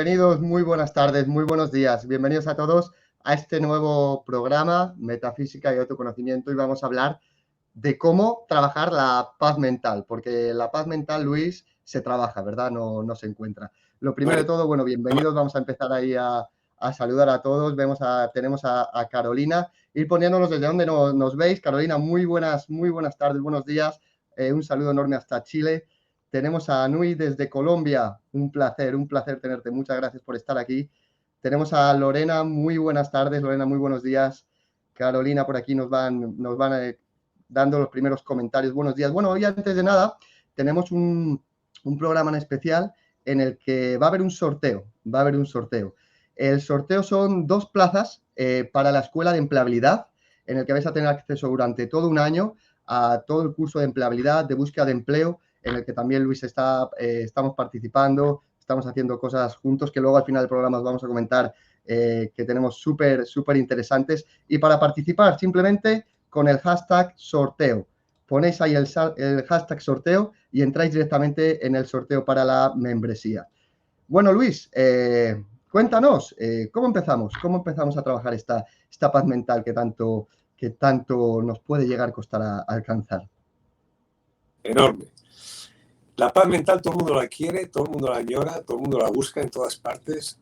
bienvenidos, muy buenas tardes, muy buenos días. Bienvenidos a todos a este nuevo programa, Metafísica y Autoconocimiento, y vamos a hablar de cómo trabajar la paz mental, porque la paz mental, Luis, se trabaja, ¿verdad? No se encuentra. Lo primero de todo, bueno, bienvenidos, vamos a empezar ahí a saludar a todos. Tenemos a Carolina, ir poniéndonos desde donde nos veis. Carolina, muy buenas tardes, buenos días. Un saludo enorme hasta Chile. Tenemos a Nui desde Colombia. Un placer tenerte. Muchas gracias por estar aquí. Tenemos a Lorena, muy buenas tardes. Lorena, muy buenos días. Carolina, por aquí nos van dando los primeros comentarios. Buenos días. Bueno, hoy antes de nada tenemos un programa en especial en el que va a haber un sorteo. El sorteo son 2 plazas para la Escuela de Empleabilidad, en el que vais a tener acceso durante todo un año a todo el curso de empleabilidad, de búsqueda de empleo, en el que también Luis estamos participando, estamos haciendo cosas juntos que luego al final del programa os vamos a comentar que tenemos súper interesantes. Y para participar simplemente con el hashtag sorteo. Ponéis ahí el hashtag sorteo y entráis directamente en el sorteo para la membresía. Bueno, Luis, cuéntanos, ¿cómo empezamos? ¿Cómo empezamos a trabajar esta paz mental que tanto nos puede llegar a costar a alcanzar? Enorme. La paz mental todo el mundo la quiere, todo el mundo la añora, todo el mundo la busca en todas partes.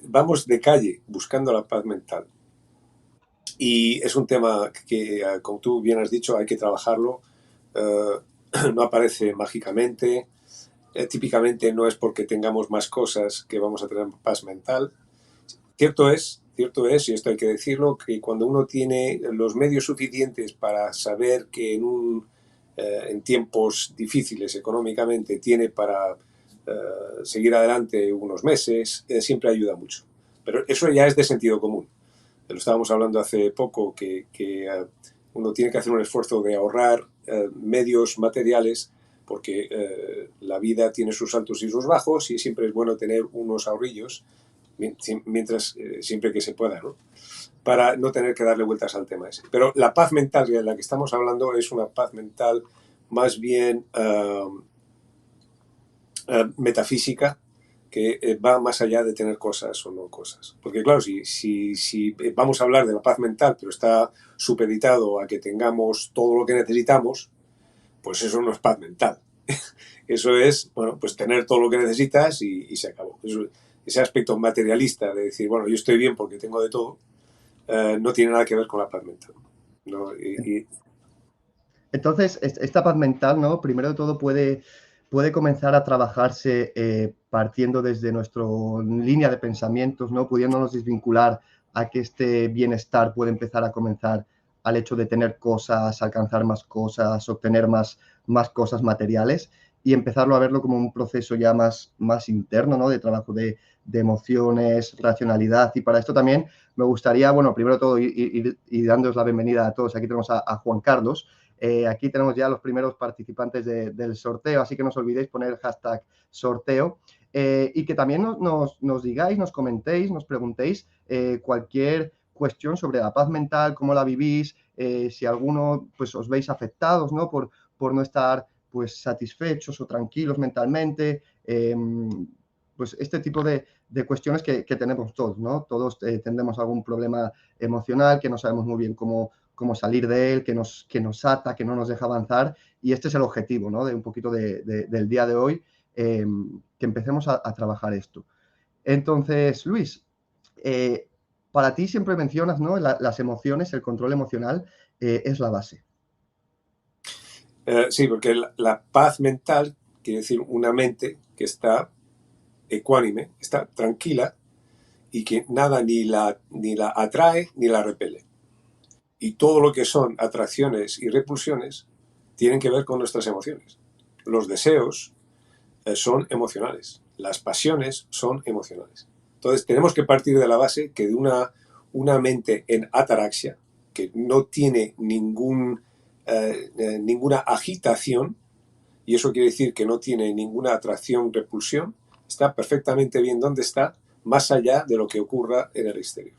Vamos de calle buscando la paz mental. Y es un tema que, como tú bien has dicho, hay que trabajarlo. No aparece mágicamente. Típicamente no es porque tengamos más cosas que vamos a tener paz mental. Cierto es, y esto hay que decirlo, que cuando uno tiene los medios suficientes para saber que en tiempos difíciles económicamente tiene para seguir adelante unos meses, siempre ayuda mucho. Pero eso ya es de sentido común. Lo estábamos hablando hace poco, que uno tiene que hacer un esfuerzo de ahorrar medios materiales, porque la vida tiene sus altos y sus bajos y siempre es bueno tener unos ahorrillos siempre que se pueda, ¿no? Para no tener que darle vueltas al tema ese. Pero la paz mental de la que estamos hablando es una paz mental más bien metafísica, que va más allá de tener cosas o no cosas. Porque claro, si vamos a hablar de la paz mental, pero está supeditado a que tengamos todo lo que necesitamos, pues eso no es paz mental. Eso es, bueno, pues tener todo lo que necesitas y se acabó. Ese aspecto materialista de decir, bueno, yo estoy bien porque tengo de todo, no tiene nada que ver con la paz mental, ¿no? Entonces, esta paz mental, ¿no? Primero de todo puede comenzar a trabajarse partiendo desde nuestra línea de pensamientos, ¿no? Pudiéndonos desvincular a que este bienestar puede empezar a comenzar al hecho de tener cosas, alcanzar más cosas, obtener más cosas materiales y empezarlo a verlo como un proceso ya más interno, ¿no? De trabajo de emociones, racionalidad. Y para esto también me gustaría, bueno, primero de todo ir dándoos la bienvenida a todos. Aquí tenemos a Juan Carlos. Aquí tenemos ya los primeros participantes del sorteo, así que no os olvidéis poner el hashtag sorteo y que también nos digáis, nos comentéis, nos preguntéis cualquier cuestión sobre la paz mental, cómo la vivís, si alguno pues os veis afectados, ¿no? por no estar pues satisfechos o tranquilos mentalmente, pues este tipo de cuestiones que tenemos todos, ¿no? Todos tendremos algún problema emocional que no sabemos muy bien cómo salir de él, que nos ata, que no nos deja avanzar. Y este es el objetivo, ¿no? De un poquito del día de hoy, que empecemos a trabajar esto. Entonces, Luis, para ti siempre mencionas, ¿no? Las emociones, el control emocional es la base. Sí, porque la paz mental quiere decir una mente que está ecuánime, está tranquila y que nada ni la atrae ni la repele. Y todo lo que son atracciones y repulsiones tienen que ver con nuestras emociones. Los deseos son emocionales, las pasiones son emocionales. Entonces tenemos que partir de la base que de una mente en ataraxia, que no tiene ninguna agitación, y eso quiere decir que no tiene ninguna atracción, repulsión, está perfectamente bien donde está, más allá de lo que ocurra en el exterior.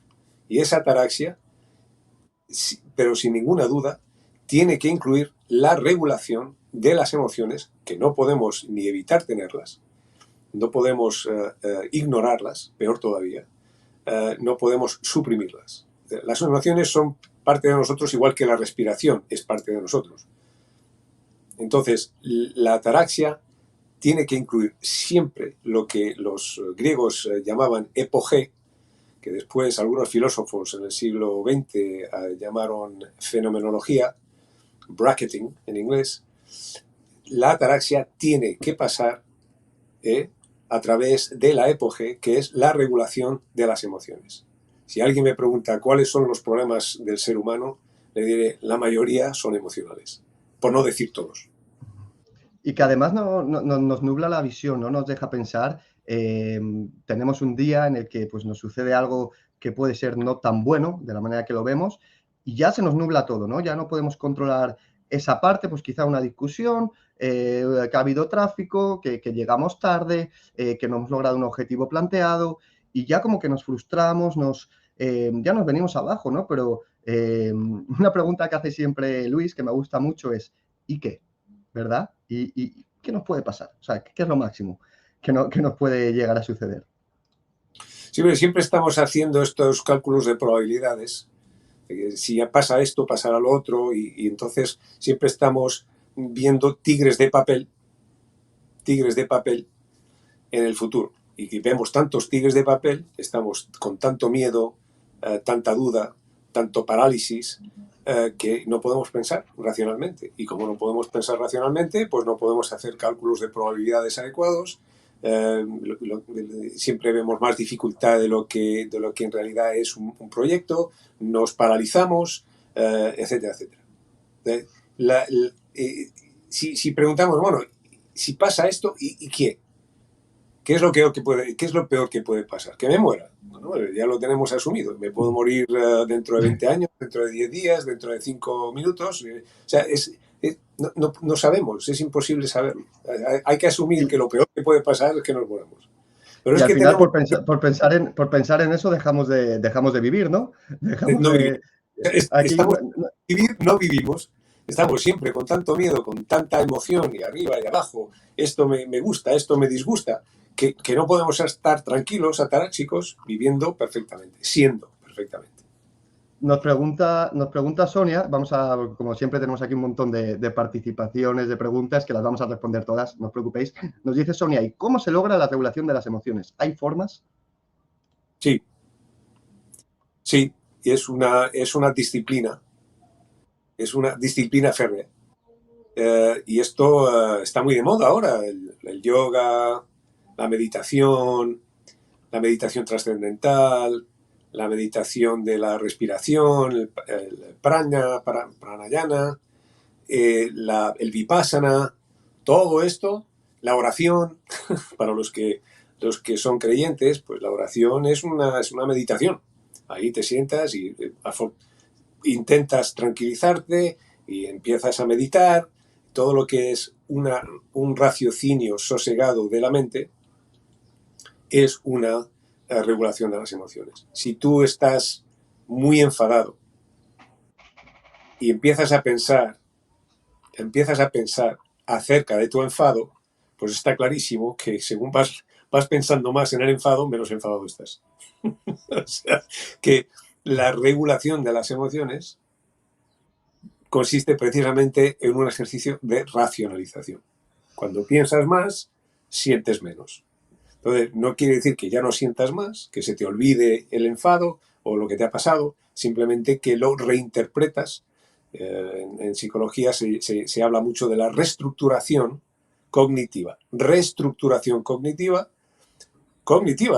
Y esa ataraxia, pero sin ninguna duda, tiene que incluir la regulación de las emociones, que no podemos ni evitar tenerlas, no podemos ignorarlas, peor todavía, no podemos suprimirlas. Las emociones son parte de nosotros, igual que la respiración es parte de nosotros. Entonces, la ataraxia tiene que incluir siempre lo que los griegos llamaban epogé, que después algunos filósofos en el siglo XX llamaron fenomenología, bracketing en inglés. La ataraxia tiene que pasar a través de la epogé, que es la regulación de las emociones. Si alguien me pregunta cuáles son los problemas del ser humano, le diré, la mayoría son emocionales, por no decir todos. Y que además nos nubla la visión, no nos deja pensar. Tenemos un día en el que pues, nos sucede algo que puede ser no tan bueno, de la manera que lo vemos, y ya se nos nubla todo, ¿no? Ya no podemos controlar esa parte, pues quizá una discusión, que ha habido tráfico, que llegamos tarde, que no hemos logrado un objetivo planteado, y ya como que nos frustramos, ya nos venimos abajo, ¿no? Pero una pregunta que hace siempre Luis, que me gusta mucho, es ¿y qué? ¿Verdad? ¿Y qué nos puede pasar? O sea, ¿qué es lo máximo que nos puede llegar a suceder? Sí, pero siempre estamos haciendo estos cálculos de probabilidades. Si pasa esto, pasará lo otro, y entonces siempre estamos viendo tigres de papel en el futuro. Y vemos tantos tigres de papel, estamos con tanto miedo, tanta duda, tanto parálisis, que no podemos pensar racionalmente. Y como no podemos pensar racionalmente, pues no podemos hacer cálculos de probabilidades adecuados. Siempre vemos más dificultad de lo que en realidad es un proyecto, nos paralizamos, etcétera, etcétera. Si preguntamos, bueno, si pasa esto, ¿y qué? ¿Qué es lo peor que puede pasar? Que me muera. Bueno, ya lo tenemos asumido. Me puedo morir dentro de 20 años, dentro de 10 días, dentro de 5 minutos. O sea, no sabemos, es imposible saberlo. Hay que asumir que lo peor que puede pasar es que nos moramos. Pero Y es al que final, tenemos... por pensar en eso, dejamos de vivir, ¿no? Dejamos No vivimos. de... Aquí, Estamos vivir, no vivimos. Estamos siempre con tanto miedo, con tanta emoción, y arriba y abajo. Esto me gusta, esto me disgusta. Que no podemos estar tranquilos, ataráxicos, viviendo perfectamente, siendo perfectamente. nos pregunta Sonia, como siempre tenemos aquí un montón de participaciones, de preguntas, que las vamos a responder todas, no os preocupéis. Nos dice Sonia, ¿y cómo se logra la regulación de las emociones? ¿Hay formas? Sí, sí, y es una disciplina férrea. Y esto está muy de moda ahora, el yoga, la meditación trascendental, la meditación de la respiración, el pranayana, el vipassana, todo esto, la oración, para los que son creyentes, pues la oración es una meditación. Ahí te sientas y intentas tranquilizarte y empiezas a meditar. Todo lo que es un raciocinio sosegado de la mente es una regulación de las emociones. Si tú estás muy enfadado y empiezas a pensar acerca de tu enfado, pues está clarísimo que según vas pensando más en el enfado, menos enfadado estás. O sea, que la regulación de las emociones consiste precisamente en un ejercicio de racionalización. Cuando piensas más, sientes menos. Entonces, no quiere decir que ya no sientas más, que se te olvide el enfado o lo que te ha pasado, simplemente que lo reinterpretas. En psicología se habla mucho de la reestructuración cognitiva. Reestructuración cognitiva,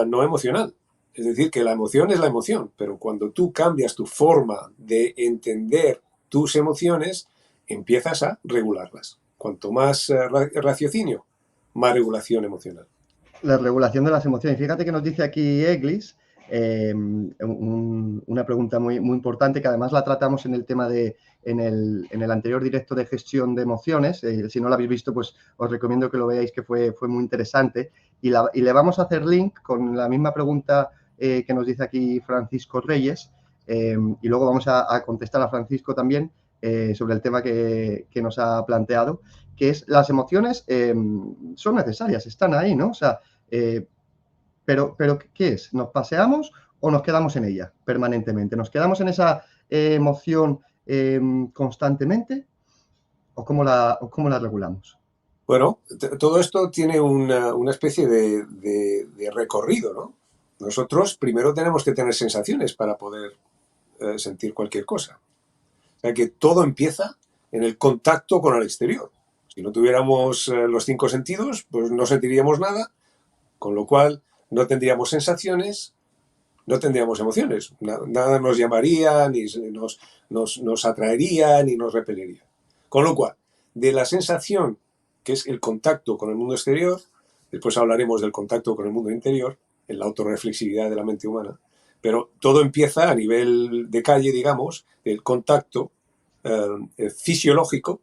no emocional. Es decir, que la emoción es la emoción, pero cuando tú cambias tu forma de entender tus emociones, empiezas a regularlas. Cuanto más raciocinio, más regulación emocional. La regulación de las emociones. Fíjate que nos dice aquí Eglis, una pregunta muy, muy importante, que además la tratamos en el tema en el anterior directo de gestión de emociones. Si no lo habéis visto, pues os recomiendo que lo veáis, que fue muy interesante. Y le vamos a hacer link con la misma pregunta que nos dice aquí Francisco Reyes. Y luego vamos a contestar a Francisco también sobre el tema que nos ha planteado, que es las emociones son necesarias, están ahí, ¿no? O sea, Pero ¿qué es? ¿Nos paseamos o nos quedamos en ella permanentemente? ¿Nos quedamos en esa emoción constantemente o cómo la regulamos? Bueno, todo esto tiene una especie de recorrido, ¿no? Nosotros primero tenemos que tener sensaciones para poder sentir cualquier cosa. O sea que todo empieza en el contacto con el exterior. Si no tuviéramos los cinco sentidos, pues no sentiríamos nada, con lo cual no tendríamos sensaciones, no tendríamos emociones. Nada nos llamaría, ni nos atraería, ni nos repelería. Con lo cual, de la sensación, que es el contacto con el mundo exterior, después hablaremos del contacto con el mundo interior, en la autorreflexividad de la mente humana, pero todo empieza a nivel de calle, digamos, del contacto fisiológico.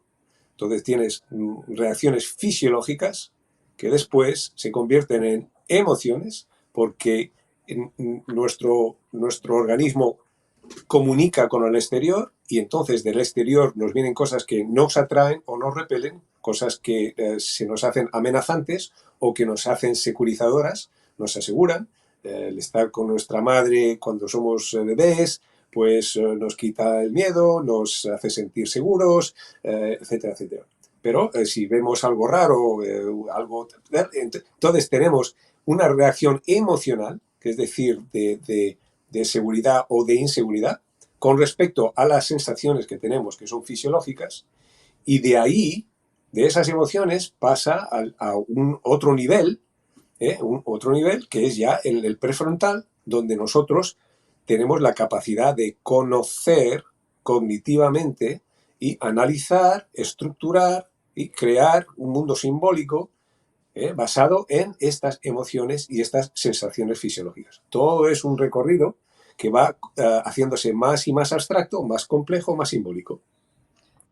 Entonces tienes reacciones fisiológicas que después se convierten en emociones porque nuestro organismo comunica con el exterior y entonces del exterior nos vienen cosas que nos atraen o nos repelen, cosas que se nos hacen amenazantes o que nos hacen securizadoras, nos aseguran. El estar con nuestra madre cuando somos bebés, pues nos quita el miedo, nos hace sentir seguros, etcétera, etcétera. Pero si vemos algo raro, entonces tenemos una reacción emocional, que es decir, de seguridad o de inseguridad, con respecto a las sensaciones que tenemos, que son fisiológicas, y de ahí, de esas emociones, pasa a un otro nivel, que es ya el prefrontal, donde nosotros tenemos la capacidad de conocer cognitivamente y analizar, estructurar y crear un mundo simbólico basado en estas emociones y estas sensaciones fisiológicas. Todo es un recorrido que va haciéndose más y más abstracto, más complejo, más simbólico.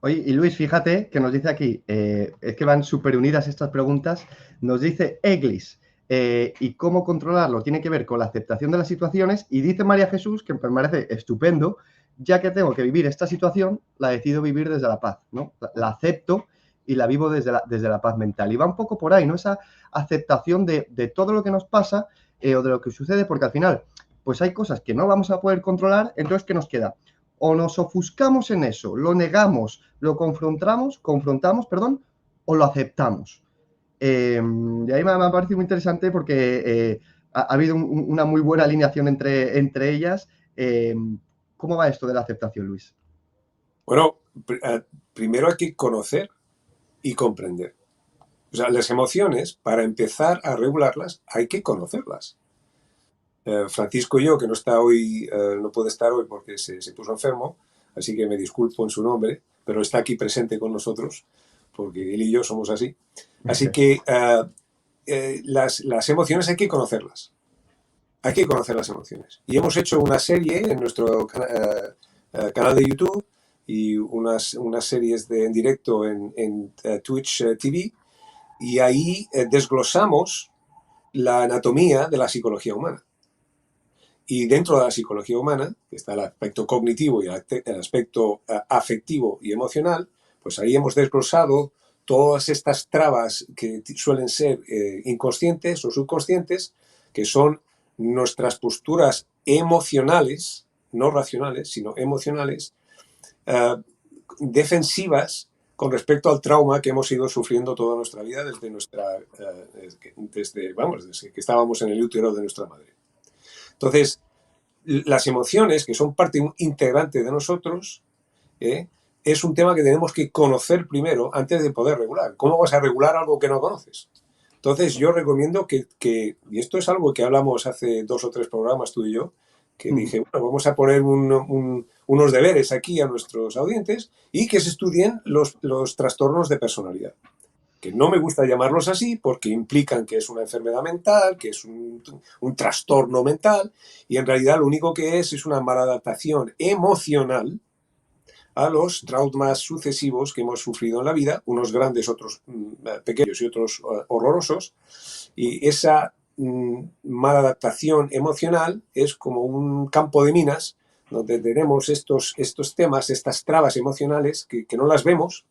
Oye, y Luis, fíjate que nos dice aquí, es que van súper unidas estas preguntas, nos dice Eglis, ¿y cómo controlarlo? Tiene que ver con la aceptación de las situaciones y dice María Jesús, que me parece estupendo, ya que tengo que vivir esta situación, la decido vivir desde la paz, ¿no? La acepto y la vivo desde la paz mental. Y va un poco por ahí, ¿no? Esa aceptación de todo lo que nos pasa o de lo que sucede, porque al final, pues hay cosas que no vamos a poder controlar, entonces, ¿qué nos queda? O nos ofuscamos en eso, lo negamos, lo confrontamos, perdón, o lo aceptamos. Y ahí me ha parecido muy interesante porque ha habido una muy buena alineación entre ellas. ¿Cómo va esto de la aceptación, Luis? Bueno, primero hay que conocer y comprender. O sea, las emociones, para empezar a regularlas, hay que conocerlas. Francisco y yo, que no está hoy, no puede estar hoy porque se puso enfermo, así que me disculpo en su nombre, pero está aquí presente con nosotros, porque él y yo somos así. Así que las emociones hay que conocerlas. Hay que conocer las emociones. Y hemos hecho una serie en nuestro canal de YouTube y unas series en directo en Twitch TV, y ahí desglosamos la anatomía de la psicología humana. Y dentro de la psicología humana, que está el aspecto cognitivo y el aspecto afectivo y emocional, pues ahí hemos desglosado todas estas trabas que suelen ser inconscientes o subconscientes, que son nuestras posturas emocionales, no racionales, sino emocionales, defensivas con respecto al trauma que hemos ido sufriendo toda nuestra vida desde que estábamos en el útero de nuestra madre. Entonces, las emociones, que son parte integrante de nosotros, es un tema que tenemos que conocer primero antes de poder regular. ¿Cómo vas a regular algo que no conoces? Entonces, yo recomiendo y esto es algo que hablamos hace 2 o 3 programas tú y yo, que dije, bueno, vamos a poner unos deberes aquí a nuestros audientes y que se estudien los trastornos de personalidad. Que no me gusta llamarlos así porque implican que es una enfermedad mental, que es un trastorno mental, y en realidad lo único que es una maladaptación emocional a los traumas sucesivos que hemos sufrido en la vida, unos grandes, otros pequeños y otros horrorosos, y esa maladaptación emocional es como un campo de minas donde tenemos estos temas, estas trabas emocionales que no las vemos,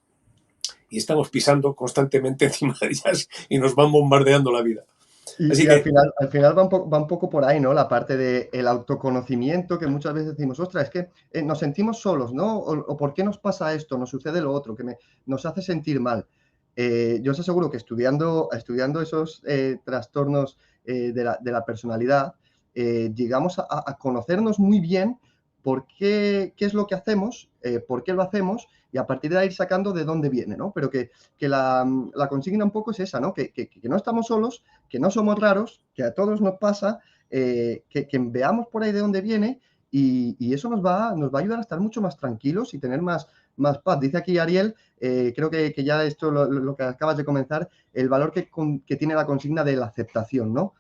y estamos pisando constantemente encima de ellas y nos van bombardeando la vida. Así Y que, al final va un poco por ahí, ¿no? La parte del autoconocimiento, que muchas veces decimos, ostras, es que nos sentimos solos, ¿no? O ¿por qué nos pasa esto? Nos sucede lo otro, nos hace sentir mal. Yo os aseguro que estudiando esos trastornos de la personalidad, llegamos a conocernos muy bien por qué es lo que hacemos, por qué lo hacemos, y a partir de ahí ir sacando de dónde viene, ¿no? Pero que la consigna un poco es esa, ¿no? Que no estamos solos, que no somos raros, que a todos nos pasa, que veamos por ahí de dónde viene y eso nos va a ayudar a estar mucho más tranquilos y tener más paz. Dice aquí Ariel, creo que ya esto lo que acabas de comenzar, el valor que tiene la consigna de la aceptación, ¿no?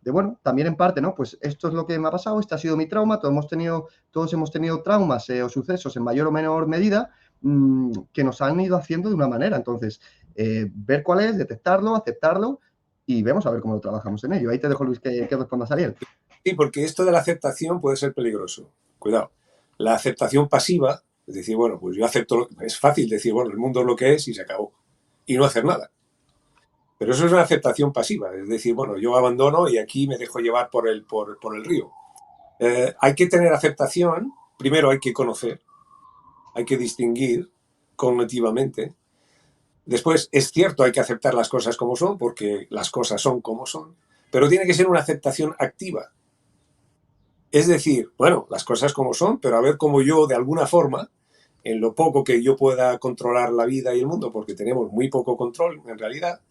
Bueno, también en parte, ¿no? Pues esto es lo que me ha pasado, este ha sido mi trauma, todos hemos tenido traumas o sucesos en mayor o menor medida que nos han ido haciendo de una manera. Entonces, ver cuál es, detectarlo, aceptarlo y vemos a ver cómo lo trabajamos en ello. Ahí te dejo, Luis, que respondas a Ariel. sí, porque esto de la aceptación puede ser peligroso. Cuidado. La aceptación pasiva, es decir, bueno, pues yo acepto, es fácil decir, bueno, el mundo es lo que es y se acabó. Y no hacer nada. Pero eso es una aceptación pasiva, es decir, bueno, yo abandono y aquí me dejo llevar por el río. Hay que tener aceptación, primero hay que conocer, hay que distinguir cognitivamente. Después, es cierto, hay que aceptar las cosas como son, porque las cosas son como son, pero tiene que ser una aceptación activa. Es decir, bueno, las cosas como son, pero a ver cómo yo, de alguna forma, en lo poco que yo pueda controlar la vida y el mundo, porque tenemos muy poco control en realidad,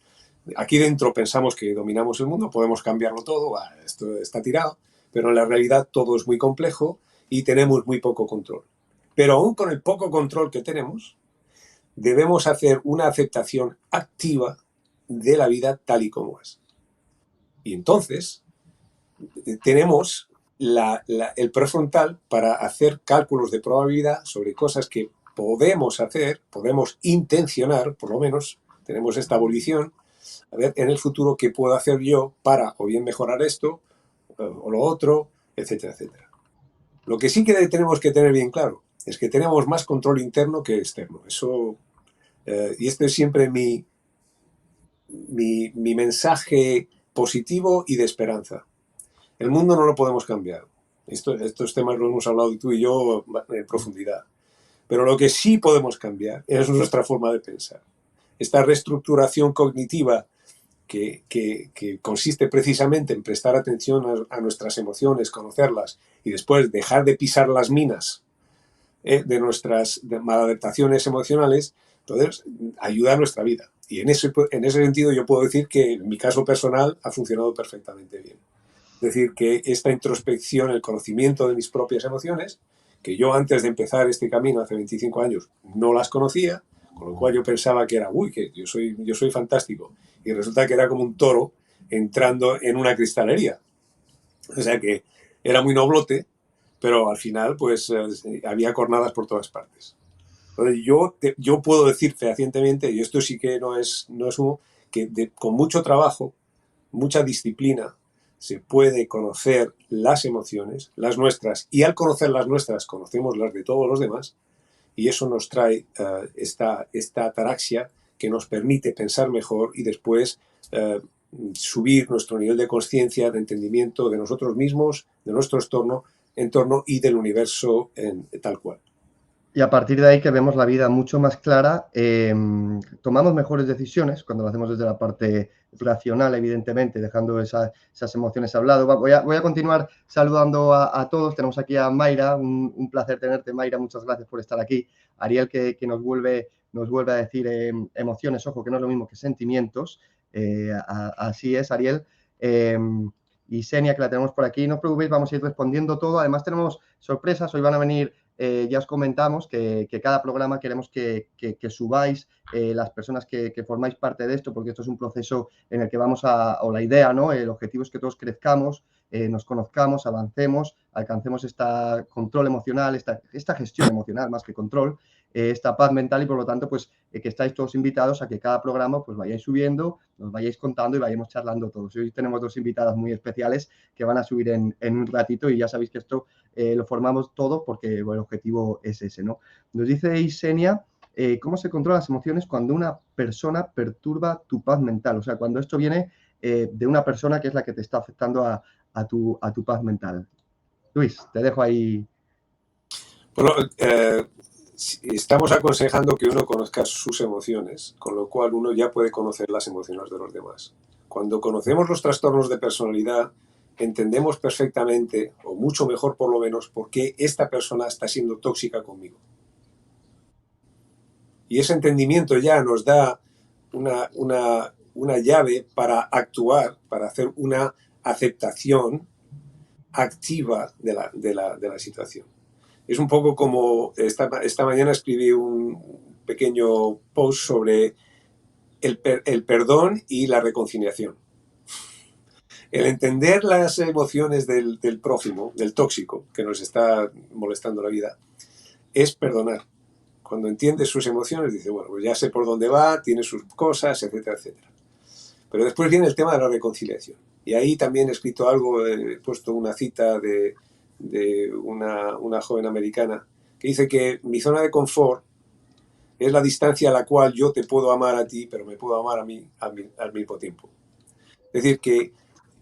aquí dentro pensamos que dominamos el mundo, podemos cambiarlo todo, esto está tirado, pero en la realidad todo es muy complejo y tenemos muy poco control. Pero aún con el poco control que tenemos, debemos hacer una aceptación activa de la vida tal y como es. Y entonces tenemos el prefrontal para hacer cálculos de probabilidad sobre cosas que podemos hacer, podemos intencionar, por lo menos tenemos esta volición, a ver en el futuro qué puedo hacer yo para o bien mejorar esto o lo otro, etcétera, etcétera. Lo que sí que tenemos que tener bien claro es que tenemos más control interno que externo. Eso, y este es siempre mi mensaje positivo y de esperanza. El mundo no lo podemos cambiar. Estos temas los hemos hablado tú y yo en profundidad. Pero lo que sí podemos cambiar es nuestra forma de pensar. Esta reestructuración cognitiva que consiste precisamente en prestar atención a nuestras emociones, conocerlas y después dejar de pisar las minas de nuestras maladaptaciones emocionales, entonces ayuda a nuestra vida. Y en ese sentido yo puedo decir que en mi caso personal ha funcionado perfectamente bien. Es decir, que esta introspección, el conocimiento de mis propias emociones, que yo antes de empezar este camino hace 25 años no las conocía, con lo cual yo pensaba que era, uy, que yo soy fantástico. Y resulta que era como un toro entrando en una cristalería. O sea que era muy noblote, pero al final pues había cornadas por todas partes. Entonces yo puedo decir fehacientemente, y esto sí que no es humo, que con mucho trabajo, mucha disciplina, se puede conocer las emociones, las nuestras, y al conocer las nuestras conocemos las de todos los demás, y eso nos trae esta ataraxia que nos permite pensar mejor y después subir nuestro nivel de conciencia, de entendimiento de nosotros mismos, de nuestro entorno y del universo tal cual. Y a partir de ahí que vemos la vida mucho más clara, tomamos mejores decisiones cuando lo hacemos desde la parte racional, evidentemente, dejando esas emociones a un lado. Voy a continuar saludando a todos. Tenemos aquí a Mayra, un placer tenerte, Mayra, muchas gracias por estar aquí. Ariel, que nos vuelve a decir emociones, ojo, que no es lo mismo que sentimientos. Así es, Ariel. Y Senia, que la tenemos por aquí. No os preocupéis, vamos a ir respondiendo todo. Además, tenemos sorpresas. Hoy van a venir ya os comentamos que cada programa queremos que subáis las personas que formáis parte de esto, porque esto es un proceso en el que o la idea, ¿no? El objetivo es que todos crezcamos, nos conozcamos, avancemos, alcancemos este control emocional, esta gestión emocional más que control, esta paz mental y por lo tanto, pues que estáis todos invitados a que cada programa pues vayáis subiendo, nos vayáis contando y vayamos charlando todos. Hoy tenemos dos invitadas muy especiales que van a subir en un ratito y ya sabéis que esto lo formamos todo porque bueno, el objetivo es ese, ¿no? Nos dice Isenia, ¿cómo se controlan las emociones cuando una persona perturba tu paz mental? O sea, cuando esto viene de una persona que es la que te está afectando a tu paz mental. Luis, te dejo ahí. Bueno, estamos aconsejando que uno conozca sus emociones, con lo cual uno ya puede conocer las emociones de los demás. Cuando conocemos los trastornos de personalidad, entendemos perfectamente, o mucho mejor por lo menos, por qué esta persona está siendo tóxica conmigo. Y ese entendimiento ya nos da una llave para actuar, para hacer una aceptación activa de la situación. Es un poco como esta mañana escribí un pequeño post sobre el perdón y la reconciliación. El entender las emociones del prójimo, del tóxico, que nos está molestando la vida, es perdonar. Cuando entiendes sus emociones, dices, bueno, pues ya sé por dónde va, tiene sus cosas, etcétera, etcétera. Pero después viene el tema de la reconciliación. Y ahí también he escrito algo, he puesto una cita de una joven americana que dice que mi zona de confort es la distancia a la cual yo te puedo amar a ti, pero me puedo amar a mí al mismo tiempo. Es decir, que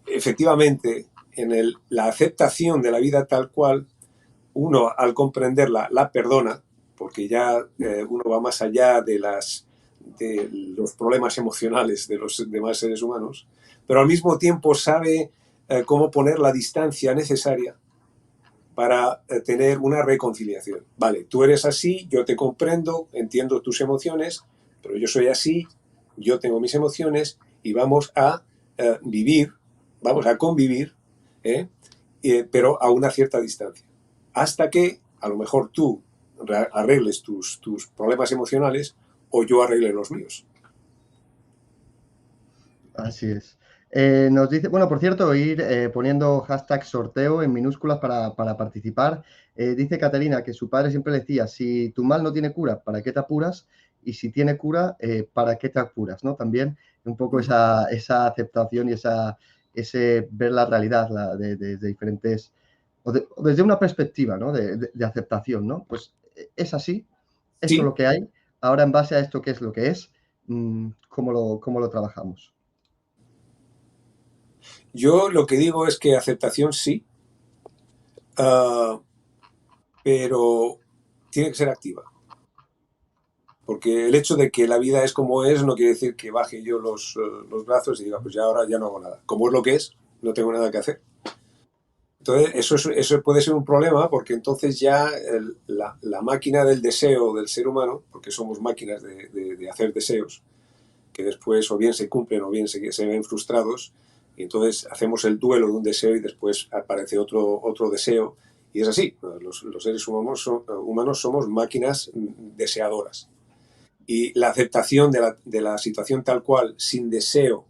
efectivamente en la aceptación de la vida tal cual, uno al comprenderla la perdona, porque ya uno va más allá de los problemas emocionales de los demás seres humanos, pero al mismo tiempo sabe cómo poner la distancia necesaria para tener una reconciliación. Vale, tú eres así, yo te comprendo, entiendo tus emociones, pero yo soy así, yo tengo mis emociones y vamos a vivir, vamos a convivir, pero a una cierta distancia. Hasta que a lo mejor tú arregles tus problemas emocionales o yo arregle los míos. Así es. Nos dice, bueno, por cierto, ir poniendo hashtag sorteo en minúsculas para participar. Dice Caterina que su padre siempre le decía, si tu mal no tiene cura, ¿para qué te apuras? Y si tiene cura, ¿para qué te apuras? ¿No? También un poco esa aceptación y ese ver la realidad de diferentes, o desde una perspectiva, ¿no? De aceptación, ¿no? Pues es así, esto es Sí, lo que hay. Ahora, en base a esto, ¿qué es lo que es? ¿Cómo lo trabajamos? yo lo que digo es que aceptación sí, pero tiene que ser activa. Porque el hecho de que la vida es como es no quiere decir que baje yo los brazos y diga, pues ya ahora ya no hago nada. Como es lo que es, no tengo nada que hacer. Entonces, eso puede ser un problema porque entonces ya la máquina del deseo del ser humano, porque somos máquinas de hacer deseos, que después o bien se cumplen o bien se ven frustrados, y entonces hacemos el duelo de un deseo y después aparece otro deseo. Y es así, los seres humanos somos máquinas deseadoras. Y la aceptación de la situación tal cual, sin deseo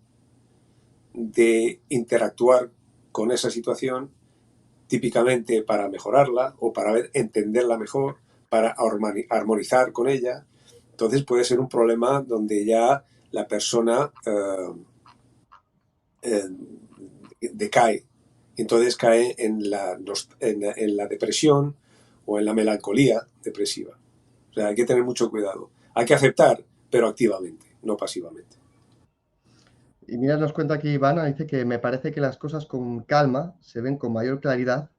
de interactuar con esa situación, típicamente para mejorarla o para entenderla mejor, para armonizar con ella. Entonces puede ser un problema donde ya la persona decae. Entonces cae en la depresión o en la melancolía depresiva. O sea, hay que tener mucho cuidado. Hay que aceptar, pero activamente, no pasivamente. Y mira, nos cuenta aquí Ivana, dice que me parece que las cosas con calma se ven con mayor claridad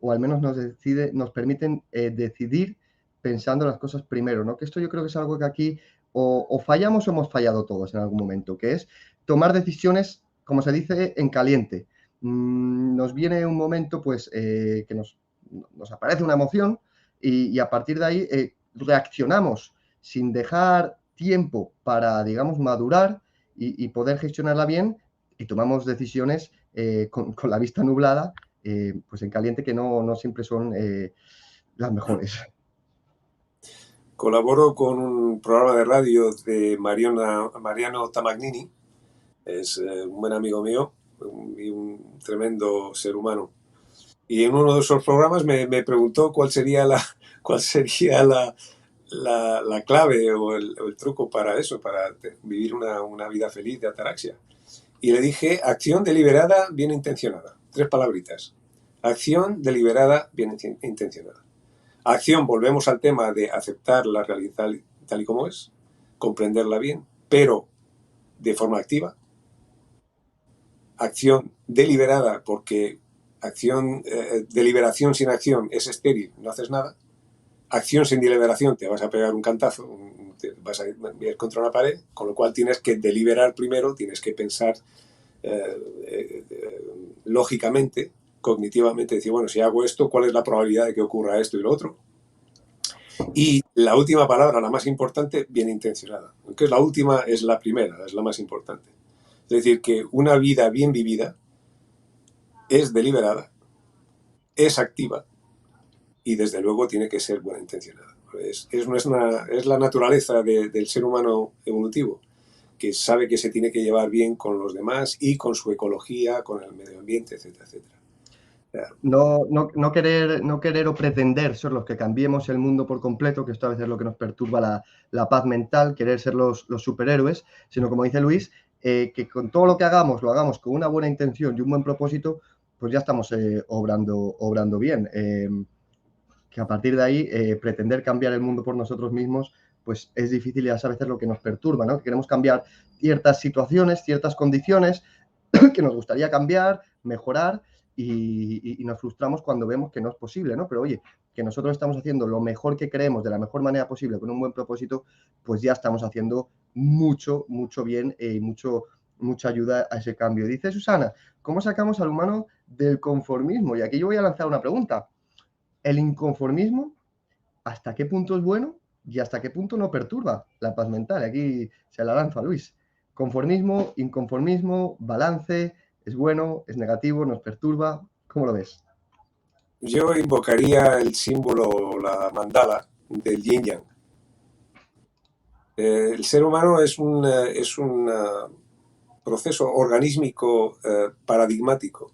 o al menos nos permiten decidir pensando las cosas primero, ¿no? Que esto yo creo que es algo que aquí o fallamos o hemos fallado todos en algún momento, que es tomar decisiones, como se dice, en caliente. Nos viene un momento, pues, que nos aparece una emoción y a partir de ahí reaccionamos sin dejar tiempo para, digamos, madurar y poder gestionarla bien y tomamos decisiones con la vista nublada, pues en caliente que no siempre son las mejores. Colaboro con un programa de radio de Mariano Tamagnini, es un buen amigo mío y un tremendo ser humano. Y en uno de esos programas me preguntó cuál sería la clave o el truco para eso, para vivir una vida feliz de ataraxia. Y le dije, acción deliberada, bien intencionada. 3 palabritas. Acción deliberada, bien intencionada. Acción, volvemos al tema de aceptar la realidad tal y como es, comprenderla bien, pero de forma activa. acción deliberada, porque deliberación sin acción es estéril, no haces nada. Acción sin deliberación, te vas a pegar un cantazo, te vas a ir contra una pared, con lo cual tienes que deliberar primero, tienes que pensar lógicamente, cognitivamente, decir, bueno, si hago esto, ¿cuál es la probabilidad de que ocurra esto y lo otro? Y la última palabra, la más importante, bien intencionada. Aunque es la última, es la primera, es la más importante. Es decir, que una vida bien vivida es deliberada, es activa y desde luego tiene que ser buena intencionada. Es la naturaleza del ser humano evolutivo, que sabe que se tiene que llevar bien con los demás y con su ecología, con el medio ambiente, etcétera, etcétera. No querer o pretender ser los que cambiemos el mundo por completo, que esto a veces es lo que nos perturba la paz mental, querer ser los superhéroes, sino como dice Luis, que con todo lo que hagamos, lo hagamos con una buena intención y un buen propósito, pues ya estamos obrando bien. Que a partir de ahí pretender cambiar el mundo por nosotros mismos, pues es difícil y es a veces lo que nos perturba, ¿no? Que queremos cambiar ciertas situaciones, ciertas condiciones que nos gustaría cambiar, mejorar y nos frustramos cuando vemos que no es posible, ¿no? Pero oye, que nosotros estamos haciendo lo mejor que creemos de la mejor manera posible con un buen propósito, pues ya estamos haciendo mucho, mucho bien y mucha ayuda a ese cambio. Dice Susana, ¿cómo sacamos al humano del conformismo? Y aquí yo voy a lanzar una pregunta. ¿El inconformismo hasta qué punto es bueno y hasta qué punto no perturba la paz mental? Aquí se la lanzo a Luis. Conformismo, inconformismo, balance, ¿es bueno, es negativo, nos perturba? ¿Cómo lo ves? Yo invocaría el símbolo, la mandala del yin yang. El ser humano es un proceso organísmico paradigmático,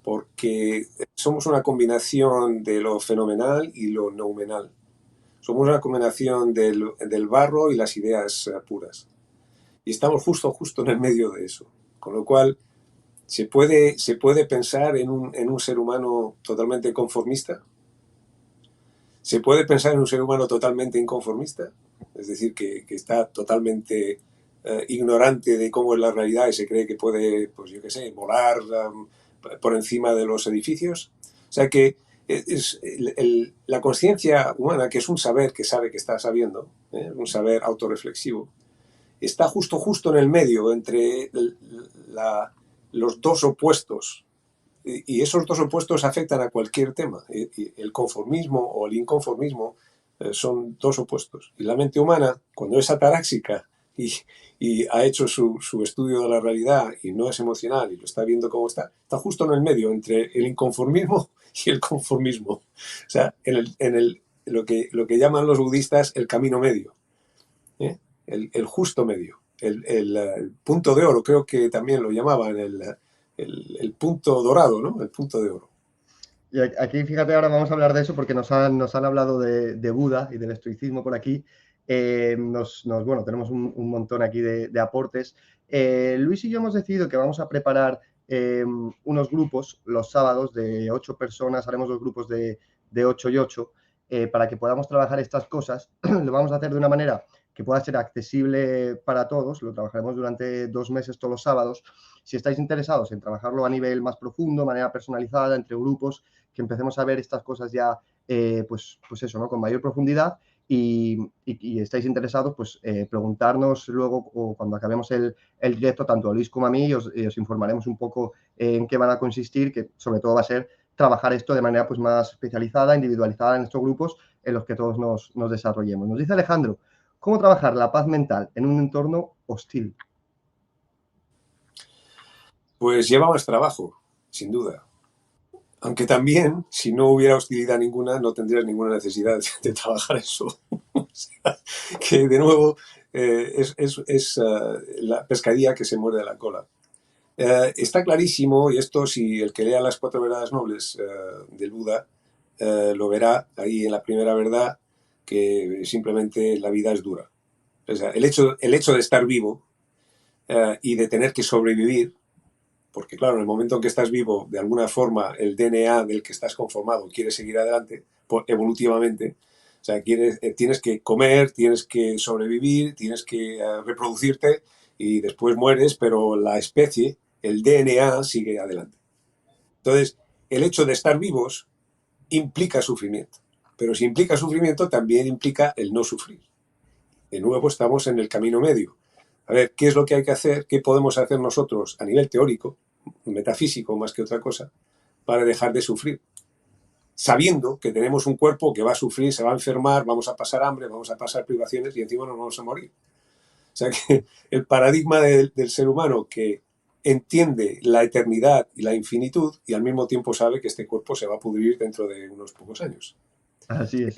porque somos una combinación de lo fenomenal y lo noumenal. Somos una combinación del barro y las ideas puras. Y estamos justo en el medio de eso. Con lo cual, se puede pensar en un ser humano totalmente conformista. Se puede pensar en un ser humano totalmente inconformista, es decir, que está totalmente ignorante de cómo es la realidad y se cree que puede, pues yo qué sé, volar por encima de los edificios. O sea que la conciencia humana, que es un saber que sabe que está sabiendo, un saber autorreflexivo, está justo en el medio entre los dos opuestos. Y esos dos opuestos afectan a cualquier tema. El conformismo o el inconformismo son dos opuestos. Y la mente humana, cuando es ataráxica y ha hecho su estudio de la realidad y no es emocional y lo está viendo cómo está justo en el medio entre el inconformismo y el conformismo. O sea, lo que llaman los budistas el camino medio, ¿eh? El justo medio, el punto de oro, creo que también lo llamaban el punto dorado, ¿no? El punto de oro. Y aquí, fíjate, ahora vamos a hablar de eso porque nos han hablado de Buda y del estoicismo por aquí. Bueno, tenemos un montón aquí de aportes. Luis y yo hemos decidido que vamos a preparar unos grupos los sábados de 8 personas, haremos los grupos de 8 y 8 para que podamos trabajar estas cosas. Lo vamos a hacer de una manera que pueda ser accesible para todos, lo trabajaremos durante 2 meses todos los sábados. Si estáis interesados en trabajarlo a nivel más profundo, de manera personalizada, entre grupos, que empecemos a ver estas cosas ya, pues eso, ¿no? Con mayor profundidad y estáis interesados, pues preguntarnos luego o cuando acabemos el directo, tanto a Luis como a mí, y os informaremos un poco en qué van a consistir, que sobre todo va a ser trabajar esto de manera pues más especializada, individualizada en estos grupos en los que todos nos desarrollemos. Nos dice Alejandro, ¿cómo trabajar la paz mental en un entorno hostil? Pues lleva más trabajo, sin duda. Aunque también, si no hubiera hostilidad ninguna, no tendrías ninguna necesidad de trabajar eso. O sea, que de nuevo es la pescadilla que se muerde la cola. Está clarísimo, y esto si el que lea las 4 verdades nobles del Buda lo verá ahí en la primera verdad, que simplemente la vida es dura. O sea, el hecho de estar vivo y de tener que sobrevivir, porque claro, en el momento en que estás vivo, de alguna forma el DNA del que estás conformado quiere seguir adelante, evolutivamente. O sea, tienes que comer, tienes que sobrevivir, tienes que reproducirte y después mueres, pero la especie el DNA sigue adelante. Entonces, el hecho de estar vivos implica sufrimiento, pero si implica sufrimiento también implica el no sufrir. De nuevo estamos en el camino medio. A ver, ¿qué es lo que hay que hacer? ¿Qué podemos hacer nosotros a nivel teórico, metafísico más que otra cosa, para dejar de sufrir? Sabiendo que tenemos un cuerpo que va a sufrir, se va a enfermar, vamos a pasar hambre, vamos a pasar privaciones y encima nos vamos a morir. O sea que el paradigma del ser humano que entiende la eternidad y la infinitud y al mismo tiempo sabe que este cuerpo se va a pudrir dentro de unos pocos años. Así es.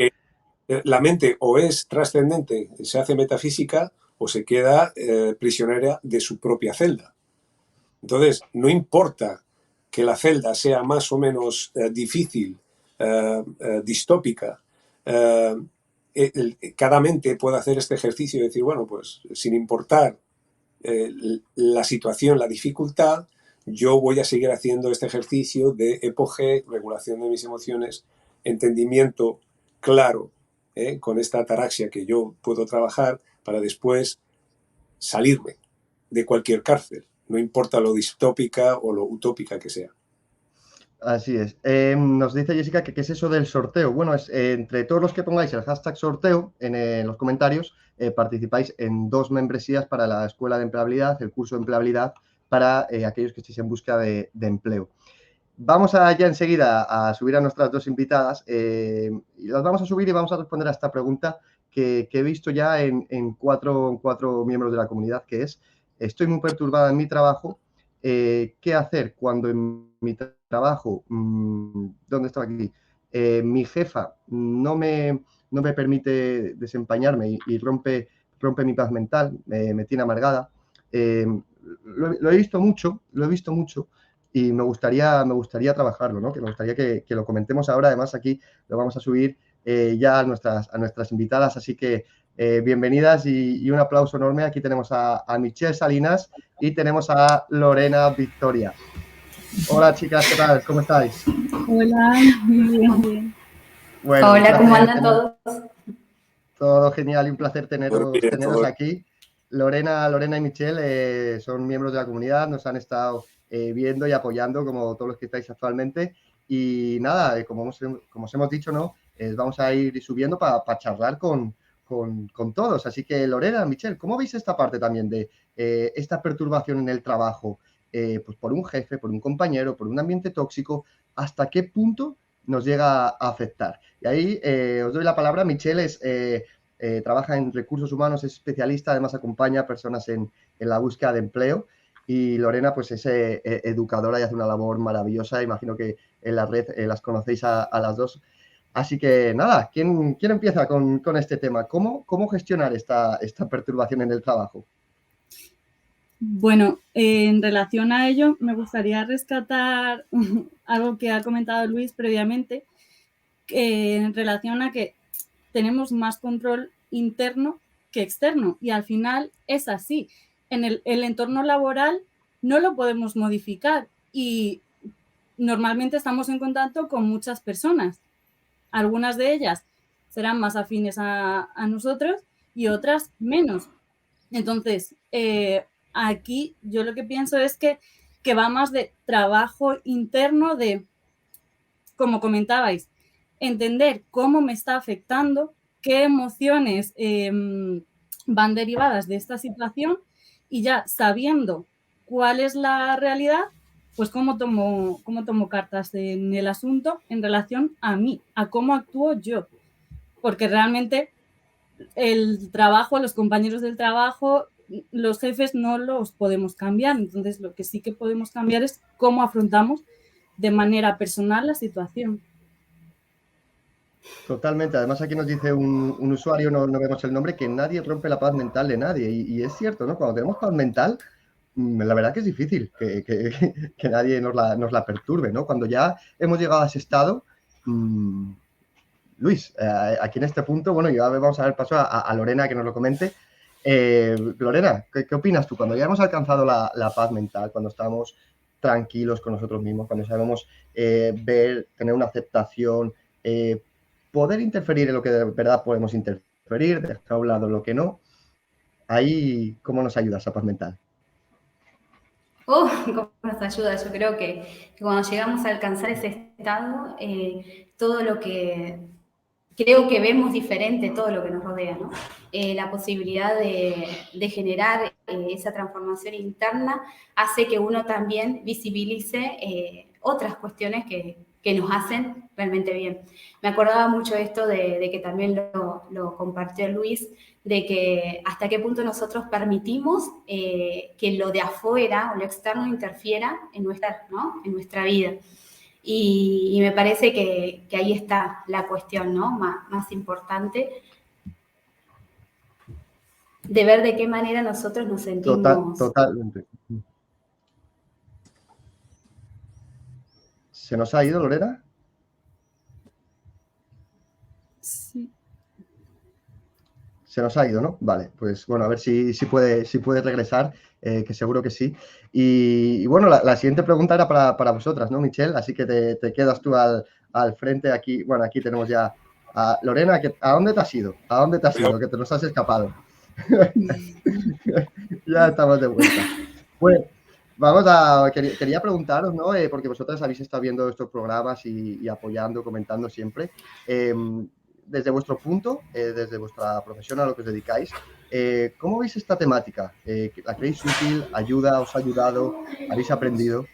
La mente o es trascendente, se hace metafísica, o se queda prisionera de su propia celda. Entonces, no importa que la celda sea más o menos difícil, distópica, cada mente puede hacer este ejercicio y decir, bueno, pues sin importar la situación, la dificultad, yo voy a seguir haciendo este ejercicio de EPOG, regulación de mis emociones, entendimiento claro, con esta ataraxia que yo puedo trabajar para después salirme de cualquier cárcel, no importa lo distópica o lo utópica que sea. Así es. Nos dice Jessica que qué es eso del sorteo. Bueno, es entre todos los que pongáis el hashtag sorteo en los comentarios, participáis en 2 membresías para la Escuela de Empleabilidad, el curso de empleabilidad para aquellos que estéis en busca de empleo. Vamos ya enseguida a subir a nuestras 2 invitadas y las vamos a subir y vamos a responder a esta pregunta que he visto ya en cuatro miembros de la comunidad, que es, estoy muy perturbada en mi trabajo, ¿qué hacer cuando en mi trabajo, ¿dónde estaba aquí? Mi jefa no me permite desempeñarme y rompe mi paz mental, me tiene amargada. Lo he visto mucho, y me gustaría trabajarlo, ¿no? Que me gustaría que lo comentemos ahora. Además, aquí lo vamos a subir ya a nuestras invitadas. Así que bienvenidas y un aplauso enorme. Aquí tenemos a Michelle Salinas y tenemos a Lorena Victoria. Hola, chicas, ¿qué tal? ¿Cómo estáis? Hola, muy bien. Bueno, hola, ¿cómo andan todos? Todo genial y un placer Muy bien, teneros aquí. Lorena y Michelle son miembros de la comunidad, nos han estado viendo y apoyando como todos los que estáis actualmente. Y nada, como os hemos dicho, ¿no? Vamos a ir subiendo para charlar con todos. Así que Lorena, Michelle, ¿cómo veis esta parte también de esta perturbación en el trabajo? Pues por un jefe, por un compañero, por un ambiente tóxico, ¿hasta qué punto nos llega a afectar? Y ahí os doy la palabra. Michelle trabaja en recursos humanos, es especialista, además acompaña a personas en la búsqueda de empleo. Y Lorena, pues es educadora y hace una labor maravillosa. Imagino que en la red las conocéis a las dos. Así que nada, ¿quién empieza con este tema? ¿Cómo gestionar esta perturbación en el trabajo? Bueno, en relación a ello, me gustaría rescatar algo que ha comentado Luis previamente, en relación a que tenemos más control interno que externo y al final es así. En el entorno laboral no lo podemos modificar y normalmente estamos en contacto con muchas personas. Algunas de ellas serán más afines a nosotros y otras menos. Entonces, aquí yo lo que pienso es que va más de trabajo interno, de, como comentabais, entender cómo me está afectando, qué emociones van derivadas de esta situación y ya sabiendo cuál es la realidad, pues cómo tomo cartas en el asunto en relación a mí, a cómo actúo yo. Porque realmente el trabajo, los compañeros del trabajo, los jefes no los podemos cambiar. Entonces, lo que sí que podemos cambiar es cómo afrontamos de manera personal la situación. Totalmente. Además, aquí nos dice un usuario, no vemos el nombre, que nadie rompe la paz mental de nadie. Y es cierto, ¿no? Cuando tenemos paz mental, la verdad que es difícil que nadie nos la perturbe, ¿no? Cuando ya hemos llegado a ese estado, Luis, aquí en este punto, bueno, ya vamos a dar paso a Lorena que nos lo comente. Lorena, ¿qué opinas tú? Cuando ya hemos alcanzado la paz mental, cuando estamos tranquilos con nosotros mismos, cuando sabemos tener una aceptación, poder interferir en lo que de verdad podemos interferir, dejar a un lado lo que no, ahí, ¿cómo nos ayuda esa paz mental? o cómo nos ayuda. Yo creo que cuando llegamos a alcanzar ese estado, todo lo que creo que vemos diferente todo lo que nos rodea, ¿no? La posibilidad de generar esa transformación interna hace que uno también visibilice otras cuestiones que nos hacen realmente bien. Me acordaba mucho esto de que también lo compartió Luis, de que hasta qué punto nosotros permitimos que lo de afuera o lo externo interfiera en nuestra, ¿no? En nuestra vida. Y me parece que ahí está la cuestión, ¿no? Más importante, de ver de qué manera nosotros nos sentimos. Totalmente. ¿Se nos ha ido, Lorena? Sí. Se nos ha ido, ¿no? Vale, pues bueno, a ver si puede regresar, que seguro que sí. Y bueno, la siguiente pregunta era para vosotras, ¿no, Michelle? Así que te quedas tú al frente aquí. Bueno, aquí tenemos ya a Lorena. ¿A dónde te has ido? ¿A dónde te has ido? Que te nos has escapado. Ya estamos de vuelta. Bueno, quería preguntaros, ¿no? Porque vosotras habéis estado viendo estos programas y apoyando, comentando siempre. Desde vuestro punto, desde vuestra profesión a lo que os dedicáis, ¿cómo veis esta temática? ¿La creéis útil? ¿Ayuda? ¿Os ha ayudado? ¿Habéis aprendido?